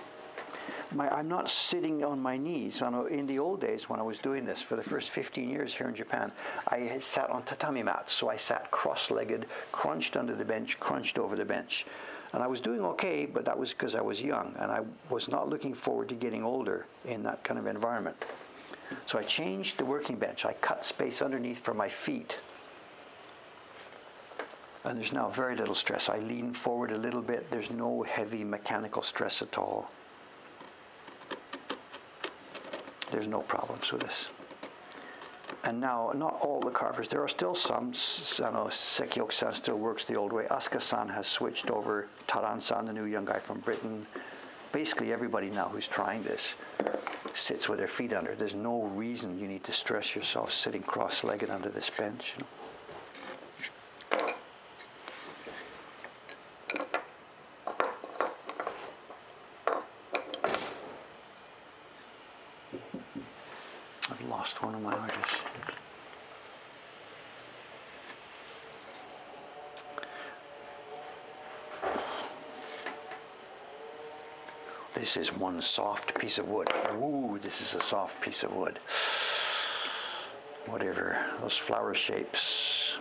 A: I'm not sitting on my knees. In the old days when I was doing this, for the first 15 years here in Japan, I had sat on tatami mats. So I sat cross-legged, crunched under the bench, crunched over the bench. And I was doing okay, but that was because I was young, and I was not looking forward to getting older in that kind of environment. So I changed the working bench. I cut space underneath for my feet. And there's now very little stress. I lean forward a little bit. There's no heavy mechanical stress at all. There's no problems with this. And now, not all the carvers, there are still some. I know Sekioku-san still works the old way. Asuka-san has switched over. Taran-san, the new young guy from Britain. Basically everybody now who's trying this sits with their feet under. There's no reason you need to stress yourself sitting cross-legged under this bench. You know? I've lost one of my artists. This is one soft piece of wood. Ooh, this is a soft piece of wood. Whatever, those flower shapes.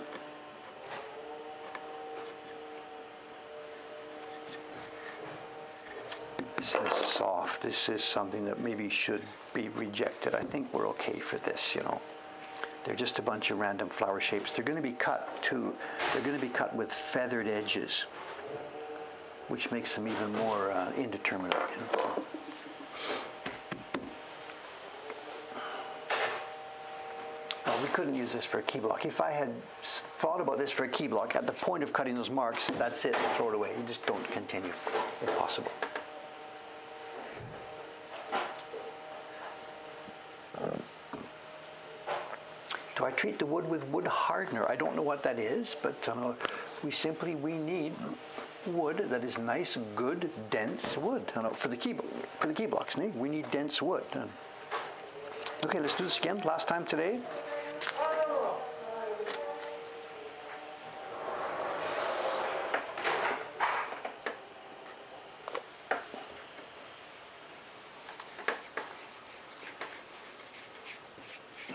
A: This is soft. This is something that maybe should be rejected. I think we're okay for this, you know. They're just a bunch of random flower shapes. They're going to be cut too. They're going to be cut with feathered edges, which makes them even more indeterminate. You know? Well, we couldn't use this for a key block. If I had thought about this for a key block, at the point of cutting those marks, that's it, throw it away. You just don't continue. Impossible. Do I treat the wood with wood hardener? I don't know what that is, but we need wood that is nice, good, dense wood. For the key blocks, we need dense wood. Okay, let's do this again. Last time today.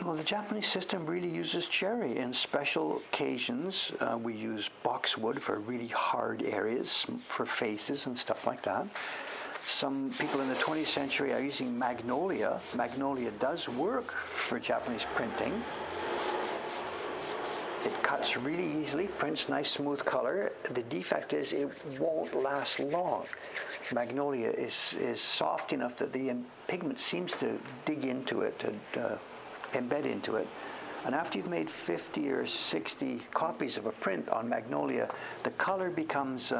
A: Well, the Japanese system really uses cherry. In special occasions, we use boxwood for really hard areas, for faces and stuff like that. Some people in the 20th century are using Magnolia. Magnolia does work for Japanese printing. It cuts really easily, prints nice smooth color. The defect is it won't last long. Magnolia is soft enough that the pigment seems to dig into it and embed into it. And after you've made 50 or 60 copies of a print on Magnolia, the color becomes,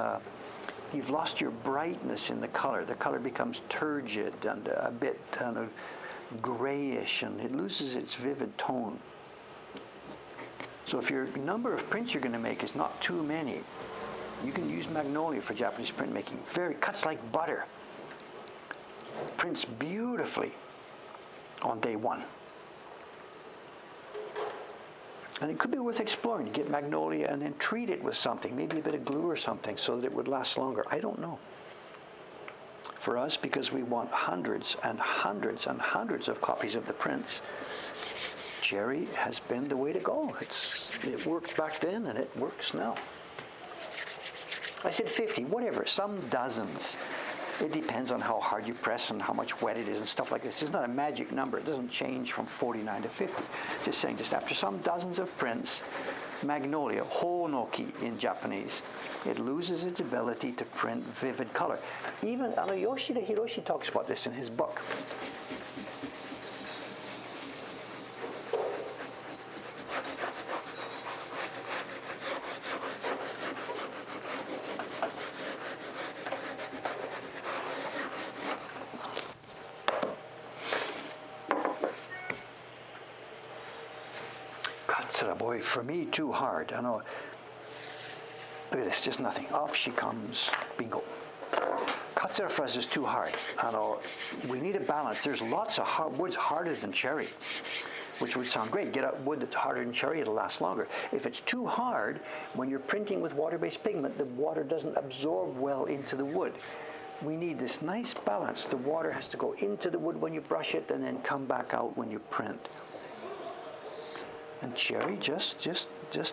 A: you've lost your brightness in the color. The color becomes turgid and a bit kind of grayish, and it loses its vivid tone. So if your number of prints you're going to make is not too many, you can use Magnolia for Japanese printmaking. Cuts like butter. Prints beautifully on day one. And it could be worth exploring to get Magnolia and then treat it with something, maybe a bit of glue or something, so that it would last longer. I don't know. For us, because we want hundreds and hundreds and hundreds of copies of the prints, cherry has been the way to go. It worked back then and it works now. I said 50, whatever, some dozens. It depends on how hard you press and how much wet it is and stuff like this. It's not a magic number. It doesn't change from 49 to 50. Just saying, just after some dozens of prints, Magnolia, honoki in Japanese, it loses its ability to print vivid color. Even Yoshida Hiroshi talks about this in his book. Boy, for me, too hard. I know. Look at this, just nothing. Off she comes. Bingo. Katsura for us is too hard. I know. We need a balance. There's lots of woods harder than cherry, which would sound great. Get a wood that's harder than cherry, it'll last longer. If it's too hard, when you're printing with water-based pigment, the water doesn't absorb well into the wood. We need this nice balance. The water has to go into the wood when you brush it and then come back out when you print. And cherry just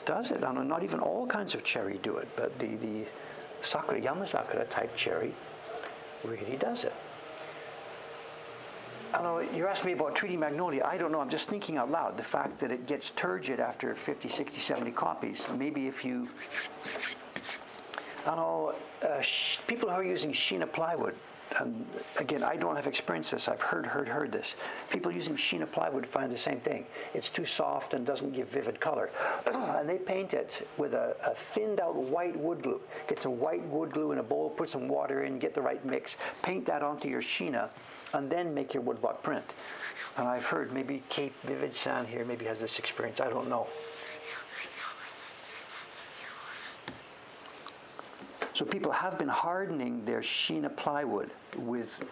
A: does it. I know not even all kinds of cherry do it, but the sakura, Yamasakura type cherry really does it. I know you're asking me about treating Magnolia. I don't know. I'm just thinking out loud. The fact that it gets turgid after 50, 60, 70 copies. Maybe if you, I know people who are using Sheena plywood. And again, I don't have experience this. I've heard this. People using Sheena plywood find the same thing. It's too soft and doesn't give vivid color. And they paint it with a thinned out white wood glue. Get some white wood glue in a bowl, put some water in, get the right mix, paint that onto your Sheena, and then make your woodblock print. And I've heard maybe Cape Vivid San here maybe has this experience. I don't know. So people have been hardening their Sheena plywood with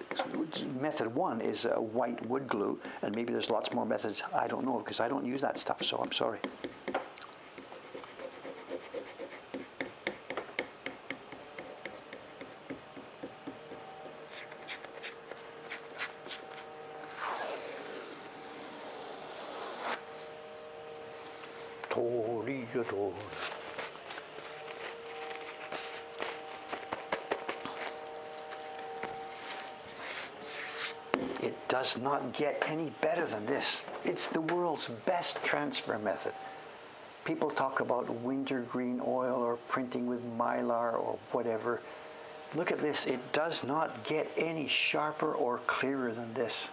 A: method one is a white wood glue, and maybe there's lots more methods. I don't know because I don't use that stuff, so I'm sorry. Toreador. It does not get any better than this. It's the world's best transfer method. People talk about wintergreen oil or printing with mylar or whatever. Look at this. It does not get any sharper or clearer than this.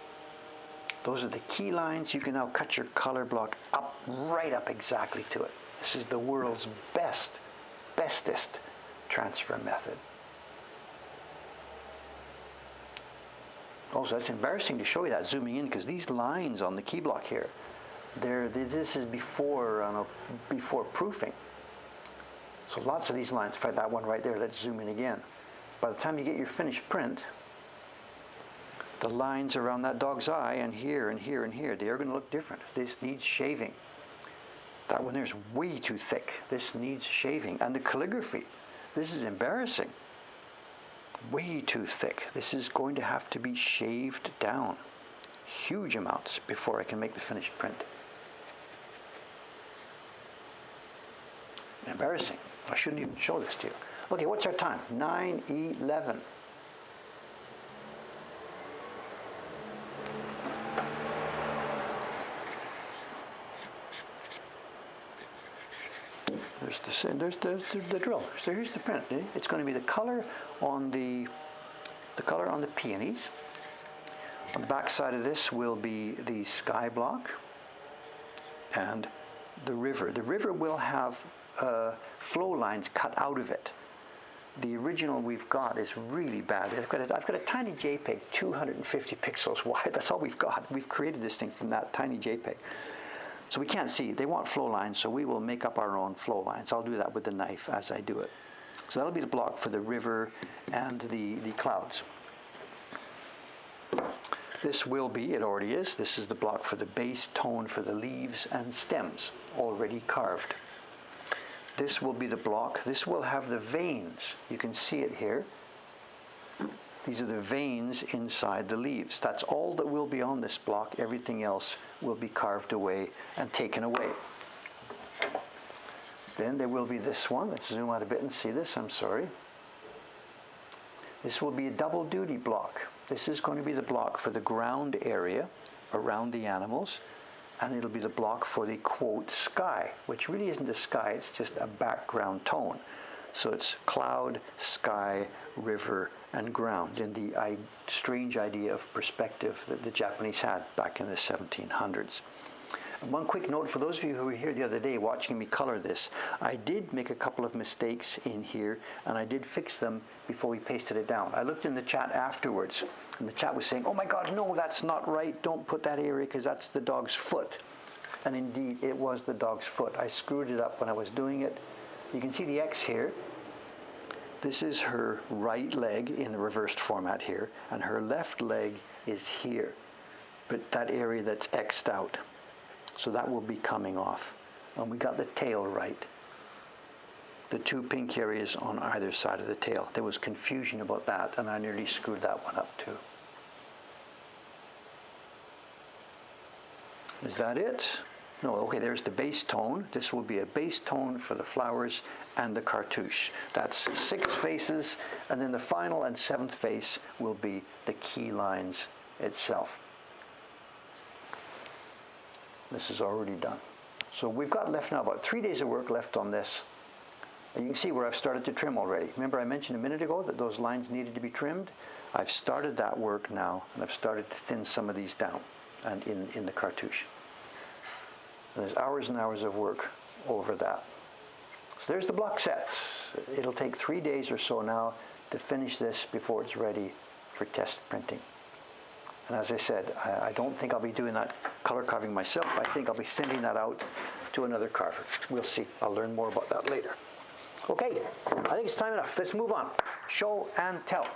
A: Those are the key lines. You can now cut your color block up, right up exactly to it. This is the world's bestest transfer method. Also, it's embarrassing to show you that zooming in because these lines on the key block here, this is before proofing. So lots of these lines. In fact, that one right there, let's zoom in again. By the time you get your finished print, the lines around that dog's eye and here and here and here, they are going to look different. This needs shaving. That one there's way too thick. This needs shaving. And the calligraphy, this is embarrassing. Way too thick. This is going to have to be shaved down huge amounts before I can make the finished print. Embarrassing. I shouldn't even show this to you. Okay, what's our time? 9:11. There's the drill. So here's the print. It's going to be the color on the peonies. On the back side of this will be the sky block and the river. The river will have flow lines cut out of it. The original we've got is really bad. I've got a tiny JPEG, 250 pixels wide. That's all we've got. We've created this thing from that tiny JPEG. So we can't see. They want flow lines, so we will make up our own flow lines. I'll do that with the knife as I do it. So that'll be the block for the river and the clouds. This will be, it already is, this is the block for the base tone for the leaves and stems, already carved. This will be the block. This will have the veins. You can see it here. These are the veins inside the leaves. That's all that will be on this block. Everything else will be carved away and taken away. Then there will be this one. Let's zoom out a bit and see this. I'm sorry. This will be a double duty block. This is going to be the block for the ground area around the animals, and it'll be the block for the quote sky, which really isn't a sky, it's just a background tone. So it's cloud, sky, river, and ground in the strange idea of perspective that the Japanese had back in the 1700s. And one quick note for those of you who were here the other day watching me color this, I did make a couple of mistakes in here, and I did fix them before we pasted it down. I looked in the chat afterwards, and the chat was saying, oh my God, no, that's not right. Don't put that area because that's the dog's foot. And indeed, it was the dog's foot. I screwed it up when I was doing it. You can see the X here. This is her right leg in the reversed format here, and her left leg is here, but that area that's X'd out. So that will be coming off. And we got the tail right. The two pink areas on either side of the tail. There was confusion about that, and I nearly screwed that one up too. Is that it? No, okay, there's the base tone. This will be a base tone for the flowers and the cartouche. That's 6 faces, and then the final and 7th face will be the key lines itself. This is already done. So we've got left now about 3 days of work left on this. And you can see where I've started to trim already. Remember I mentioned a minute ago that those lines needed to be trimmed? I've started that work now, and I've started to thin some of these down and in the cartouche. And there's hours and hours of work over that. So there's the block sets. It'll take 3 days or so now to finish this before it's ready for test printing. And as I said, I don't think I'll be doing that color carving myself. I think I'll be sending that out to another carver. We'll see. I'll learn more about that later. Okay, I think it's time enough. Let's move on. Show and tell.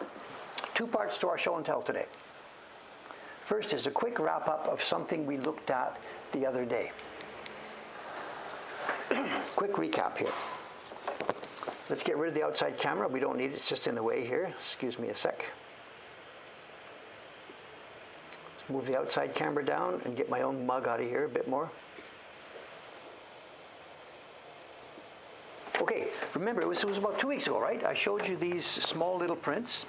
A: 2 parts to our show and tell today. First is a quick wrap up of something we looked at the other day. Quick recap here. Let's get rid of the outside camera. We don't need it. It's just in the way here. Excuse me a sec. Move the outside camera down and get my own mug out of here a bit more. Okay, remember it was about 2 weeks ago, right? I showed you these small little prints,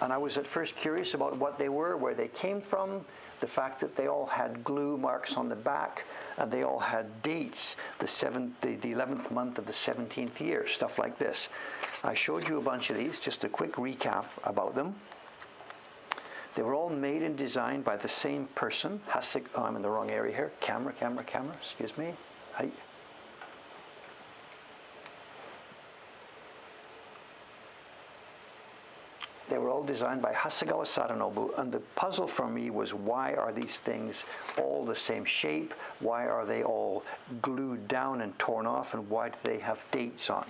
A: and I was at first curious about what they were, where they came from, the fact that they all had glue marks on the back, and they all had dates, the 11th month of the 17th year, stuff like this. I showed you a bunch of these, just a quick recap about them. They were all made and designed by the same person. Oh, I'm in the wrong area here. Camera, excuse me. Hi. They were all designed by Hasegawa Sadanobu, and the puzzle for me was, why are these things all the same shape? Why are they all glued down and torn off, and why do they have dates on?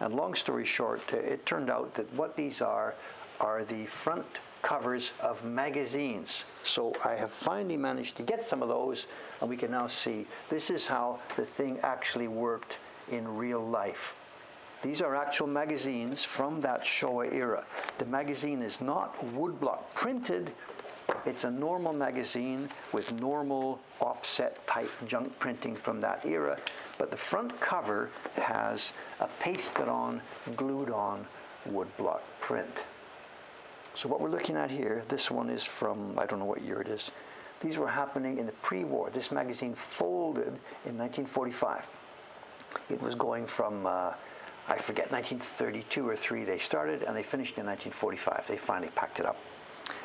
A: And long story short, it turned out that what these are the front covers of magazines. So I have finally managed to get some of those, and we can now see this is how the thing actually worked in real life. These are actual magazines from that Showa era. The magazine is not woodblock printed. It's a normal magazine with normal offset type junk printing from that era, but the front cover has a pasted on, glued on woodblock print. So what we're looking at here, this one is from, I don't know what year it is. These were happening in the pre-war. This magazine folded in 1945. It was going from, I forget, 1932 or 3 they started, and they finished in 1945. They finally packed it up.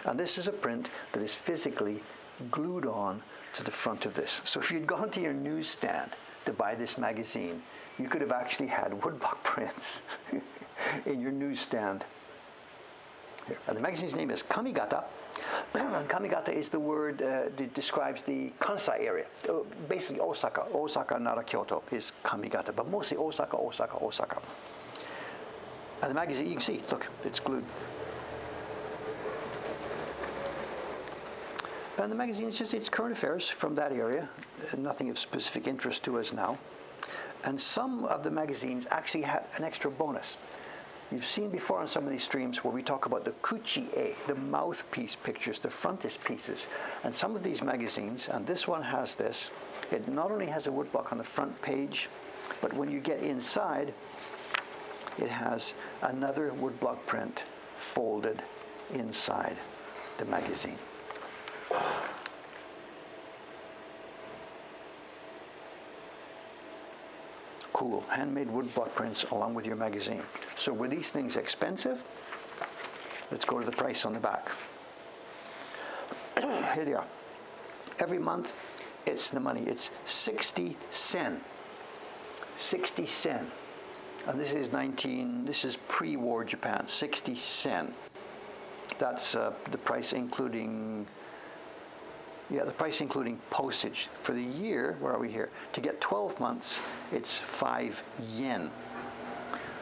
A: And this is a print that is physically glued on to the front of this. So if you'd gone to your newsstand to buy this magazine, you could have actually had woodblock prints in your newsstand. Here. And the magazine's name is Kamigata, And Kamigata is the word that describes the Kansai area. Basically Osaka. Osaka, Nara, Kyoto is Kamigata, but mostly Osaka, Osaka, Osaka. And the magazine, you can see, look, it's glued. And the magazine is just, it's current affairs from that area, nothing of specific interest to us now. And some of the magazines actually had an extra bonus. You've seen before on some of these streams where we talk about the kuchi-e, the mouthpiece pictures, the frontispieces. And some of these magazines, and this one has this, it not only has a woodblock on the front page, but when you get inside, it has another woodblock print folded inside the magazine. Cool, handmade woodblock prints along with your magazine. So were these things expensive? Let's go to the price on the back. Here they are. Every month, it's the money. It's 60 sen. 60 sen. And this is pre-war Japan, 60 sen. That's the price including postage. For the year, where are we here? To get 12 months, it's 5 yen.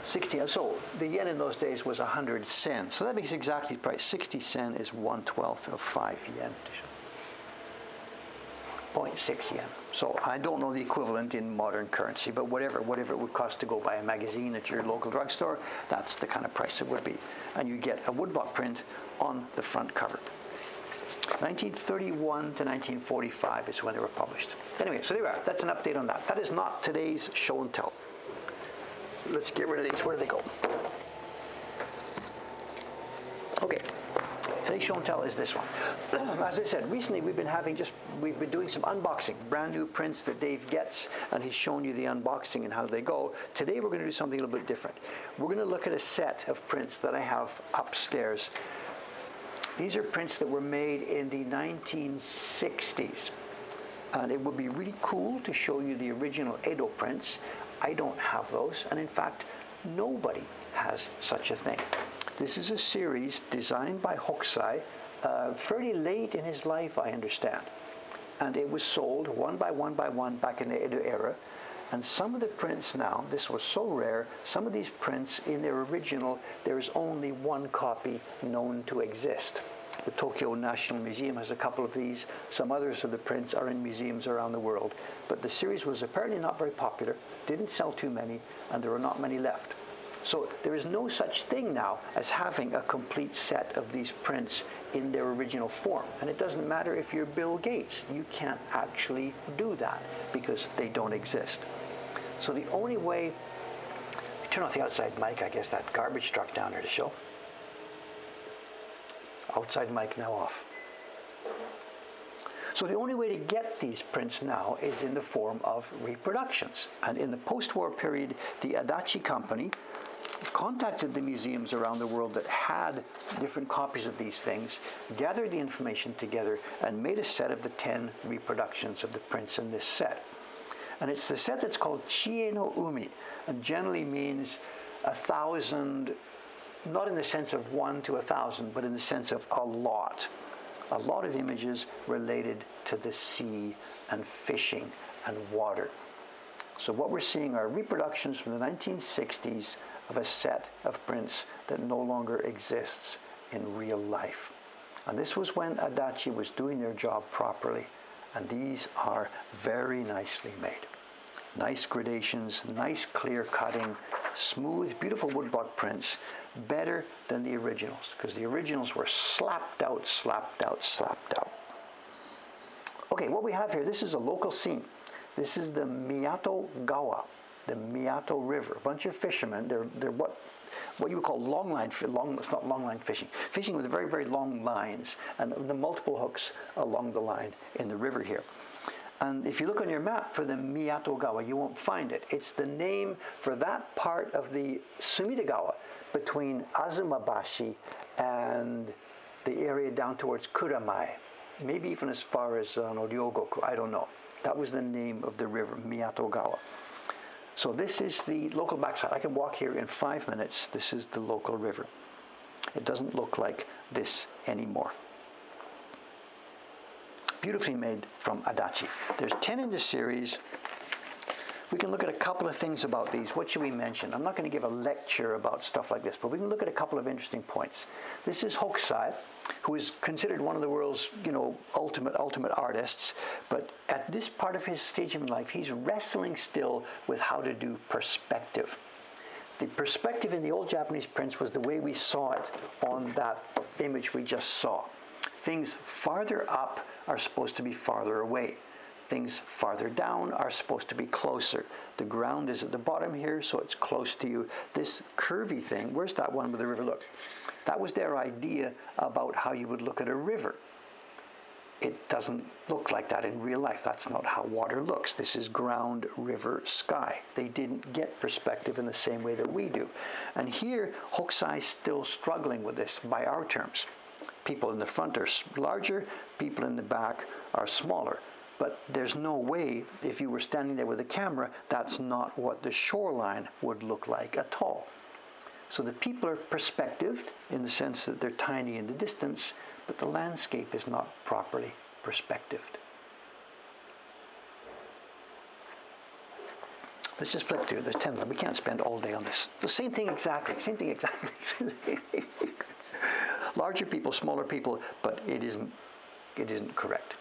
A: 60, so the yen in those days was 100 sen. So that makes exactly the price. 60 sen is 1/12 of 5 yen. 0.6 yen. So I don't know the equivalent in modern currency, but whatever it would cost to go buy a magazine at your local drugstore, that's the kind of price it would be. And you get a woodblock print on the front cover. 1931 to 1945 is when they were published. Anyway, so there we are. That's an update on that. That is not today's show and tell. Let's get rid of these. Where do they go? Okay. Today's show and tell is this one. As I said, recently we've been doing some unboxing, brand new prints that Dave gets, and he's shown you the unboxing and how they go. Today we're going to do something a little bit different. We're going to look at a set of prints that I have upstairs. These are prints that were made in the 1960s. And it would be really cool to show you the original Edo prints. I don't have those, and in fact, nobody has such a thing. This is a series designed by Hokusai, fairly late in his life, I understand. And it was sold one by one back in the Edo era. And some of the prints now, this was so rare, some of these prints in their original, there is only one copy known to exist. The Tokyo National Museum has a couple of these. Some others of the prints are in museums around the world. But the series was apparently not very popular, didn't sell too many, and there are not many left. So there is no such thing now as having a complete set of these prints in their original form. And it doesn't matter if you're Bill Gates, you can't actually do that because they don't exist. So the only way, turn off the outside mic, I guess that garbage truck down there to show. Outside mic now off. So the only way to get these prints now is in the form of reproductions. And in the post-war period, the Adachi company contacted the museums around the world that had different copies of these things, gathered the information together, and made a set of the 10 reproductions of the prints in this set. And it's the set that's called Chie no Umi, and generally means 1,000, not in the sense of 1 to 1,000, but in the sense of a lot. A lot of images related to the sea and fishing and water. So what we're seeing are reproductions from the 1960s of a set of prints that no longer exists in real life. And this was when Adachi was doing their job properly. And these are very nicely made. Nice gradations, nice clear cutting, smooth, beautiful woodblock prints, better than the originals, because the originals were slapped out. Okay, what we have here, this is a local scene. This is the Miyato Gawa, the Miyato River. A bunch of fishermen, they're what you would call it's not long line fishing. Fishing with very, very long lines and the multiple hooks along the line in the river here. And if you look on your map for the Miyato Gawa, you won't find it. It's the name for that part of the Sumida-gawa between Azumabashi and the area down towards Kuramai, maybe even as far as Ryogoku, I don't know. That was the name of the river, Miyato Gawa. So this is the local backside. I can walk here in 5 minutes. This is the local river. It doesn't look like this anymore. beautifully made from Adachi. There's 10 in this series. We can look at a couple of things about these. What should we mention? I'm not going to give a lecture about stuff like this, but we can look at a couple of interesting points. This is Hokusai, who is considered one of the world's, ultimate artists. But at this part of his stage of life, he's wrestling still with how to do perspective. The perspective in the old Japanese prints was the way we saw it on that image we just saw. Things farther up are supposed to be farther away. Things farther down are supposed to be closer. The ground is at the bottom here, so it's close to you. This curvy thing, where's that one with the river? Look, that was their idea about how you would look at a river. It doesn't look like that in real life. That's not how water looks. This is ground, river, sky. They didn't get perspective in the same way that we do. And here, Hokusai is still struggling with this by our terms. People in the front are larger, people in the back are smaller. But there's no way, if you were standing there with a camera, that's not what the shoreline would look like at all. So the people are perspectived in the sense that they're tiny in the distance, but the landscape is not properly perspectived. Let's just flip through. There's 10 of them. We can't spend all day on this. The same thing exactly. Larger people, smaller people, but it isn't correct.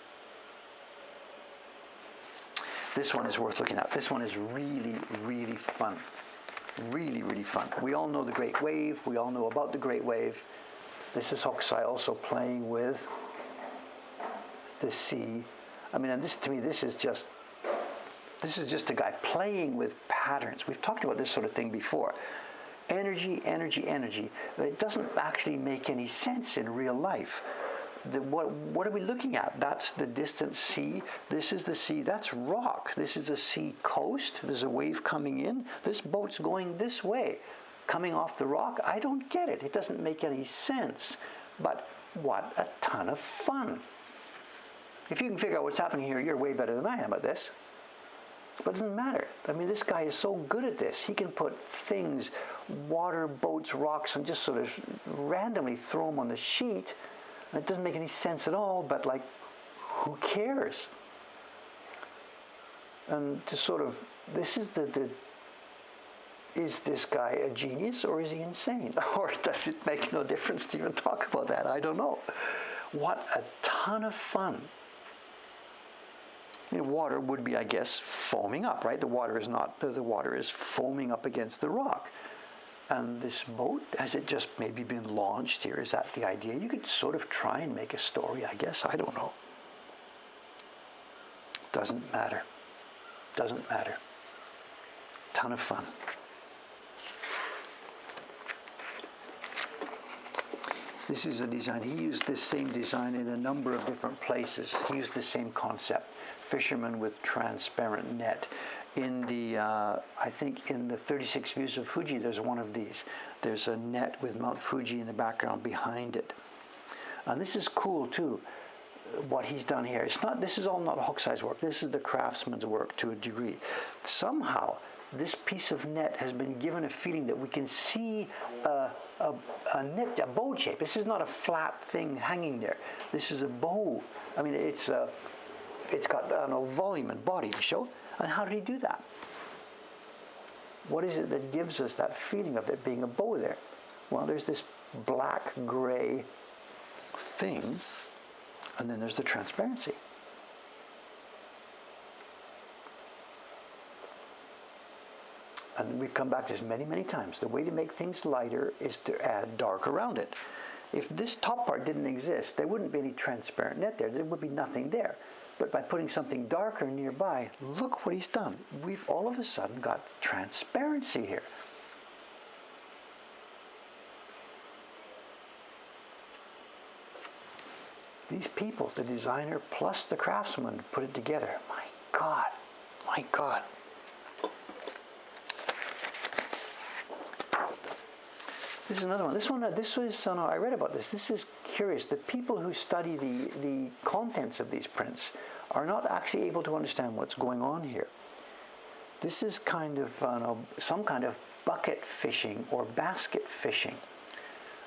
A: This one is worth looking at. This one is really, really fun. Really, really fun. We all know the Great Wave. We all know about the Great Wave. This is Hokusai also playing with the sea. I mean, and this, to me, this is just a guy playing with patterns. We've talked about this sort of thing before. Energy, energy, energy. It doesn't actually make any sense in real life. What are we looking at? That's the distant sea. This is the sea. That's rock. This is a sea coast. There's a wave coming in. This boat's going this way, coming off the rock. I don't get it. It doesn't make any sense. But what a ton of fun. If you can figure out what's happening here, you're way better than I am at this. But it doesn't matter. I mean, this guy is so good at this. He can put things, water, boats, rocks, and just sort of randomly throw them on the sheet. And it doesn't make any sense at all, but like, who cares? And to sort of, this is is this guy a genius or is he insane? Or does it make no difference to even talk about that? I don't know. What a ton of fun. I mean, water would be, I guess, foaming up, right? The water is foaming up against the rock. And this boat, has it just maybe been launched here? Is that the idea? You could sort of try and make a story, I guess. I don't know. Doesn't matter. Doesn't matter. Ton of fun. This is a design. He used this same design in a number of different places. He used the same concept. Fishermen with transparent net. In the, I think in the 36 Views of Fuji, there's one of these. There's a net with Mount Fuji in the background behind it. And this is cool too, what he's done here. This is all not Hokusai's work. This is the craftsman's work to a degree. Somehow, this piece of net has been given a feeling that we can see a net, a bow shape. This is not a flat thing hanging there. This is a bow. I mean, it's got volume and body to show. And how did he do that? What is it that gives us that feeling of it being a bow there? Well, there's this black-gray thing, and then there's the transparency. And we've come back to this many, many times. The way to make things lighter is to add dark around it. If this top part didn't exist, there wouldn't be any transparent net there. There would be nothing there. But by putting something darker nearby, look what he's done. We've all of a sudden got transparency here. These people, the designer plus the craftsman, put it together. My God, my God. This is another one. I read about this. This is curious. The people who study the contents of these prints are not actually able to understand what's going on here. This is kind of some kind of bucket fishing or basket fishing.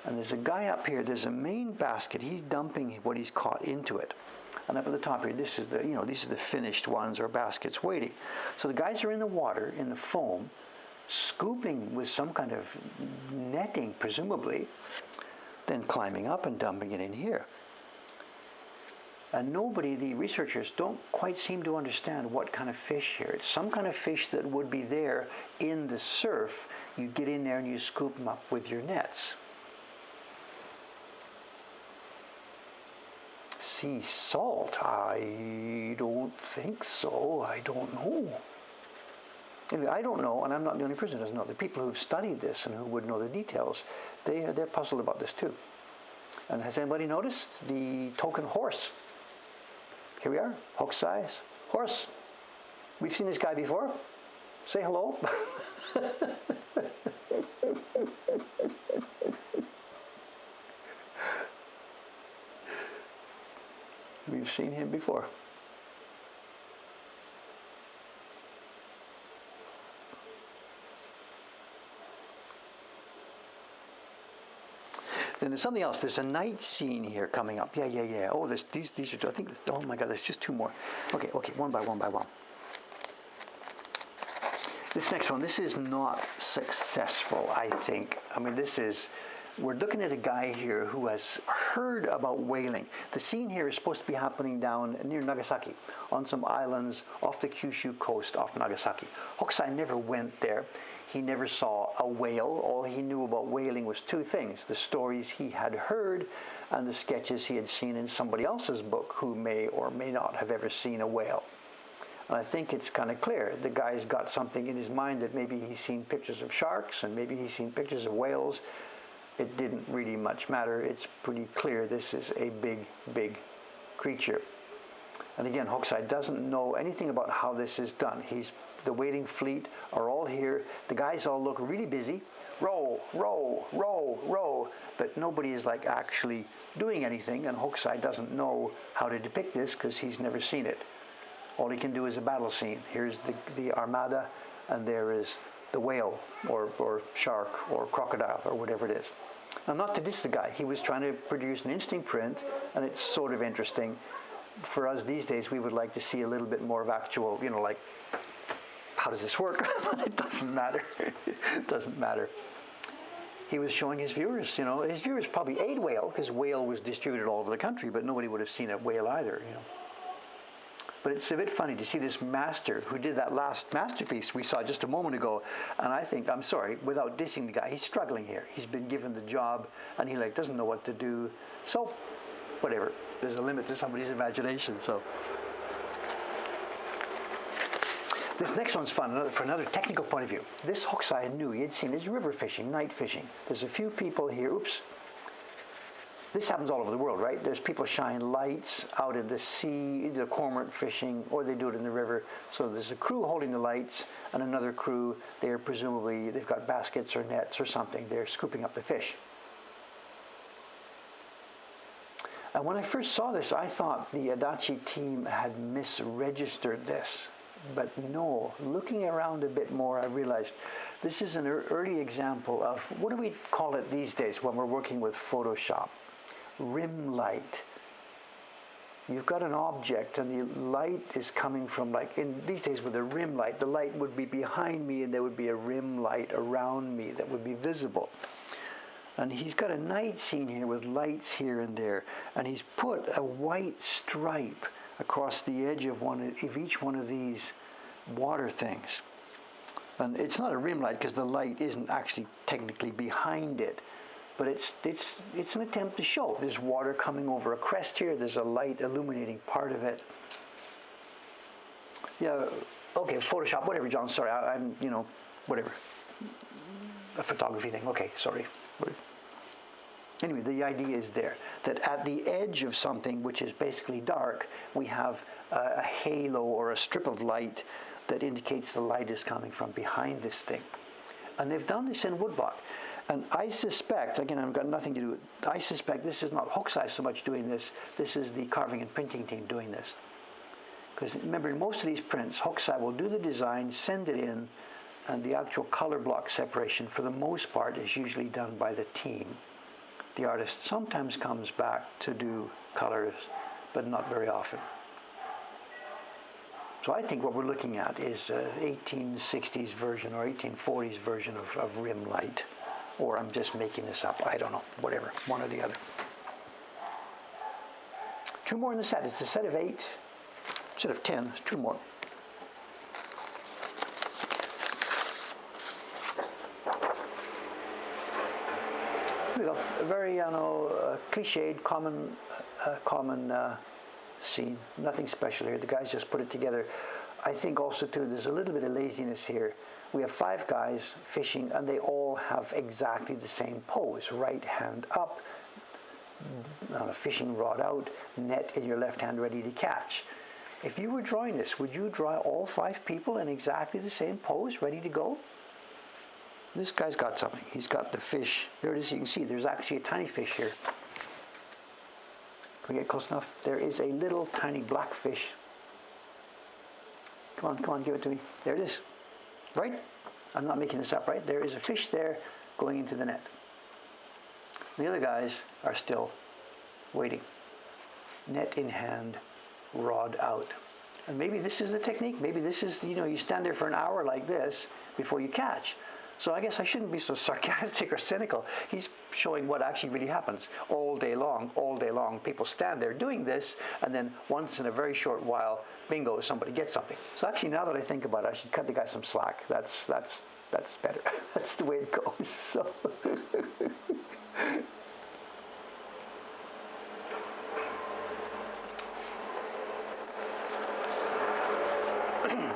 A: And there's a guy up here, there's a main basket. He's dumping what he's caught into it. And up at the top here, this is the, these are the finished ones or baskets waiting. So the guys are in the water, in the foam, scooping with some kind of netting, presumably, then climbing up and dumping it in here. And nobody, the researchers, don't quite seem to understand what kind of fish here. It's some kind of fish that would be there in the surf. You get in there and you scoop them up with your nets. Sea salt? I don't think so. I don't know. Anyway, I don't know, and I'm not the only person who doesn't know. The people who've studied this and who would know the details, they're puzzled about this too. And has anybody noticed the token horse? Here we are, hook size horse. We've seen this guy before. Say hello. We've seen him before. Then there's something else. There's a night scene here coming up. Yeah. Oh, these are. I think. Oh my God, there's just two more. Okay. One by one. This next one. This is not successful, I think. I mean, we're looking at a guy here who has heard about whaling. The scene here is supposed to be happening down near Nagasaki, on some islands off the Kyushu coast off Nagasaki. Hokusai never went there. He never saw a whale. All he knew about whaling was two things: the stories he had heard and the sketches he had seen in somebody else's book who may or may not have ever seen a whale. And I think it's kind of clear. The guy's got something in his mind that maybe he's seen pictures of sharks and maybe he's seen pictures of whales. It didn't really much matter. It's pretty clear this is a big creature. And again, Hokusai doesn't know anything about how this is done. The whaling fleet are all here. The guys all look really busy. Row. But nobody is like actually doing anything, and Hokusai doesn't know how to depict this because he's never seen it. All he can do is a battle scene. Here's the armada, and there is the whale or shark or crocodile or whatever it is. Now, not to diss the guy. He was trying to produce an interesting print, and it's sort of interesting. For us these days, we would like to see a little bit more of actual, like, how does this work? It doesn't matter. It doesn't matter. He was showing his viewers, his viewers probably ate whale because whale was distributed all over the country, but nobody would have seen a whale either, But it's a bit funny to see this master who did that last masterpiece we saw just a moment ago. And I think, I'm sorry, without dissing the guy, he's struggling here. He's been given the job and he doesn't know what to do. So, whatever. There's a limit to somebody's imagination. So, this next one's fun for another technical point of view. This Hokusai knew he had seen is river fishing, night fishing. There's a few people here. Oops. This happens all over the world, right? There's people shine lights out in the sea, the cormorant fishing, or they do it in the river. So there's a crew holding the lights and another crew, they've got baskets or nets or something. They're scooping up the fish. And when I first saw this, I thought the Adachi team had misregistered this. But no, looking around a bit more, I realized this is an early example of, what do we call it these days when we're working with Photoshop? Rim light. You've got an object and the light is coming from, in these days with a rim light, the light would be behind me and there would be a rim light around me that would be visible. And he's got a night scene here with lights here and there, and he's put a white stripe across the edge of each one of these water things. And it's not a rim light because the light isn't actually technically behind it. But it's an attempt to show there's water coming over a crest here. There's a light illuminating part of it. Yeah, okay, Photoshop, whatever, John. Sorry, I'm whatever. A photography thing. Okay, sorry. Anyway, the idea is there that at the edge of something which is basically dark, we have a halo or a strip of light that indicates the light is coming from behind this thing. And they've done this in woodblock. And I suspect, again, I've got nothing to do with it, I suspect this is not Hokusai so much doing this, this is the carving and printing team doing this. Because remember, in most of these prints, Hokusai will do the design, send it in, and the actual color block separation, for the most part, is usually done by the team. The artist sometimes comes back to do colors, but not very often. So I think what we're looking at is an 1860s version or 1840s version of rim light. Or I'm just making this up. I don't know. Whatever. One or the other. 2 more in the set. It's a set of 8. Instead of 10, it's 2 more. Here we go. A very, cliched, common scene. Nothing special here. The guys just put it together. I think also too, there's a little bit of laziness here. We have 5 guys fishing, and they all have exactly the same pose. Right hand up, fishing rod out, net in your left hand ready to catch. If you were drawing this, would you draw all 5 people in exactly the same pose, ready to go? This guy's got something. He's got the fish. There it is. You can see there's actually a tiny fish here. Can we get close enough? There is a little tiny black fish. Come on, give it to me. There it is. Right? I'm not making this up, right? There is a fish there going into the net. The other guys are still waiting. Net in hand, rod out. And maybe this is the technique. Maybe this is, you stand there for an hour like this before you catch. So I guess I shouldn't be so sarcastic or cynical. He's showing what actually really happens all day long. People stand there doing this, and then once in a very short while, bingo, somebody gets something. So actually, now that I think about it, I should cut the guy some slack. That's better. That's the way it goes. So.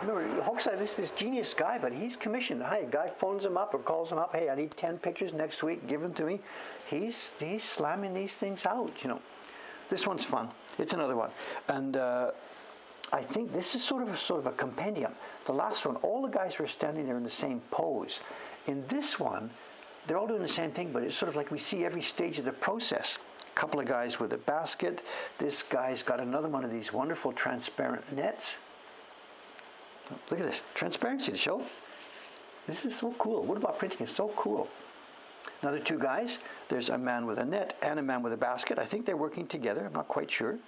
A: Remember, Hokusai, this genius guy, but he's commissioned. Hi, a guy phones him up or calls him up. Hey, I need 10 pictures next week. Give them to me. He's slamming these things out. This one's fun. It's another one, and I think this is sort of a compendium. The last one, all the guys were standing there in the same pose. In this one, they're all doing the same thing, but it's sort of like we see every stage of the process. A couple of guys with a basket. This guy's got another one of these wonderful transparent nets. Look at this, transparency to show. This is so cool. Woodblock printing is so cool. Another 2 guys. There's a man with a net and a man with a basket. I think they're working together. I'm not quite sure.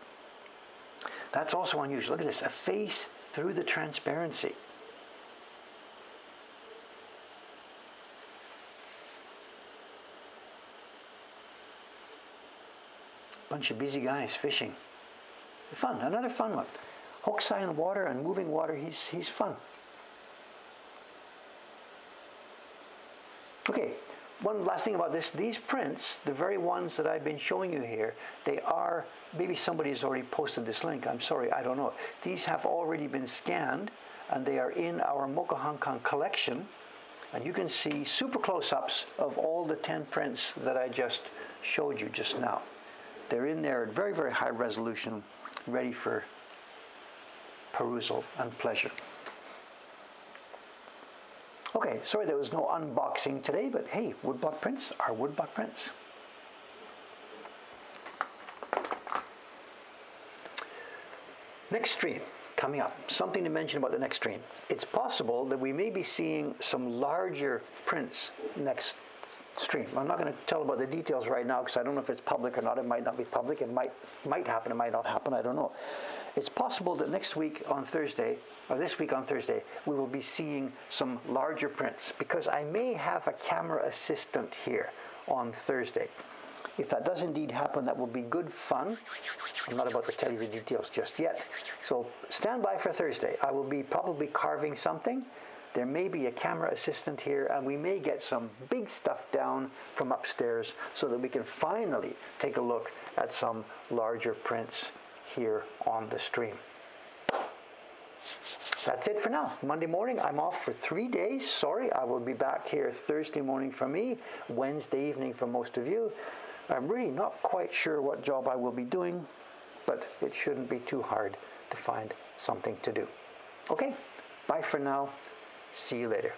A: That's also unusual. Look at this, a face through the transparency. Bunch of busy guys fishing. Fun, another fun one. Hokusai in water and moving water, he's fun. Okay, one last thing about this. These prints, the very ones that I've been showing you here, they are, maybe somebody's already posted this link. I'm sorry, I don't know. These have already been scanned, and they are in our Moca Hong Kong collection. And you can see super close-ups of all the 10 prints that I just showed you just now. They're in there at very, very high resolution, ready for perusal and pleasure. Okay, sorry there was no unboxing today, but hey, woodblock prints are woodblock prints. Next stream coming up. Something to mention about the next stream. It's possible that we may be seeing some larger prints next stream. I'm not going to tell about the details right now because I don't know if it's public or not. It might not be public. It might happen. It might not happen. I don't know. It's possible that next week on Thursday, or this week on Thursday, we will be seeing some larger prints because I may have a camera assistant here on Thursday. If that does indeed happen, that will be good fun. I'm not about to tell you the details just yet. So stand by for Thursday. I will be probably carving something. There may be a camera assistant here, and we may get some big stuff down from upstairs so that we can finally take a look at some larger prints here on the stream. That's it for now. Monday morning, I'm off for 3 days. Sorry, I will be back here Thursday morning for me, Wednesday evening for most of you. I'm really not quite sure what job I will be doing, but it shouldn't be too hard to find something to do. Okay, bye for now. See you later.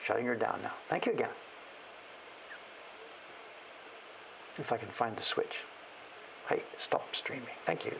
A: Shutting her down now. Thank you again. If I can find the switch. Hey, stop streaming. Thank you.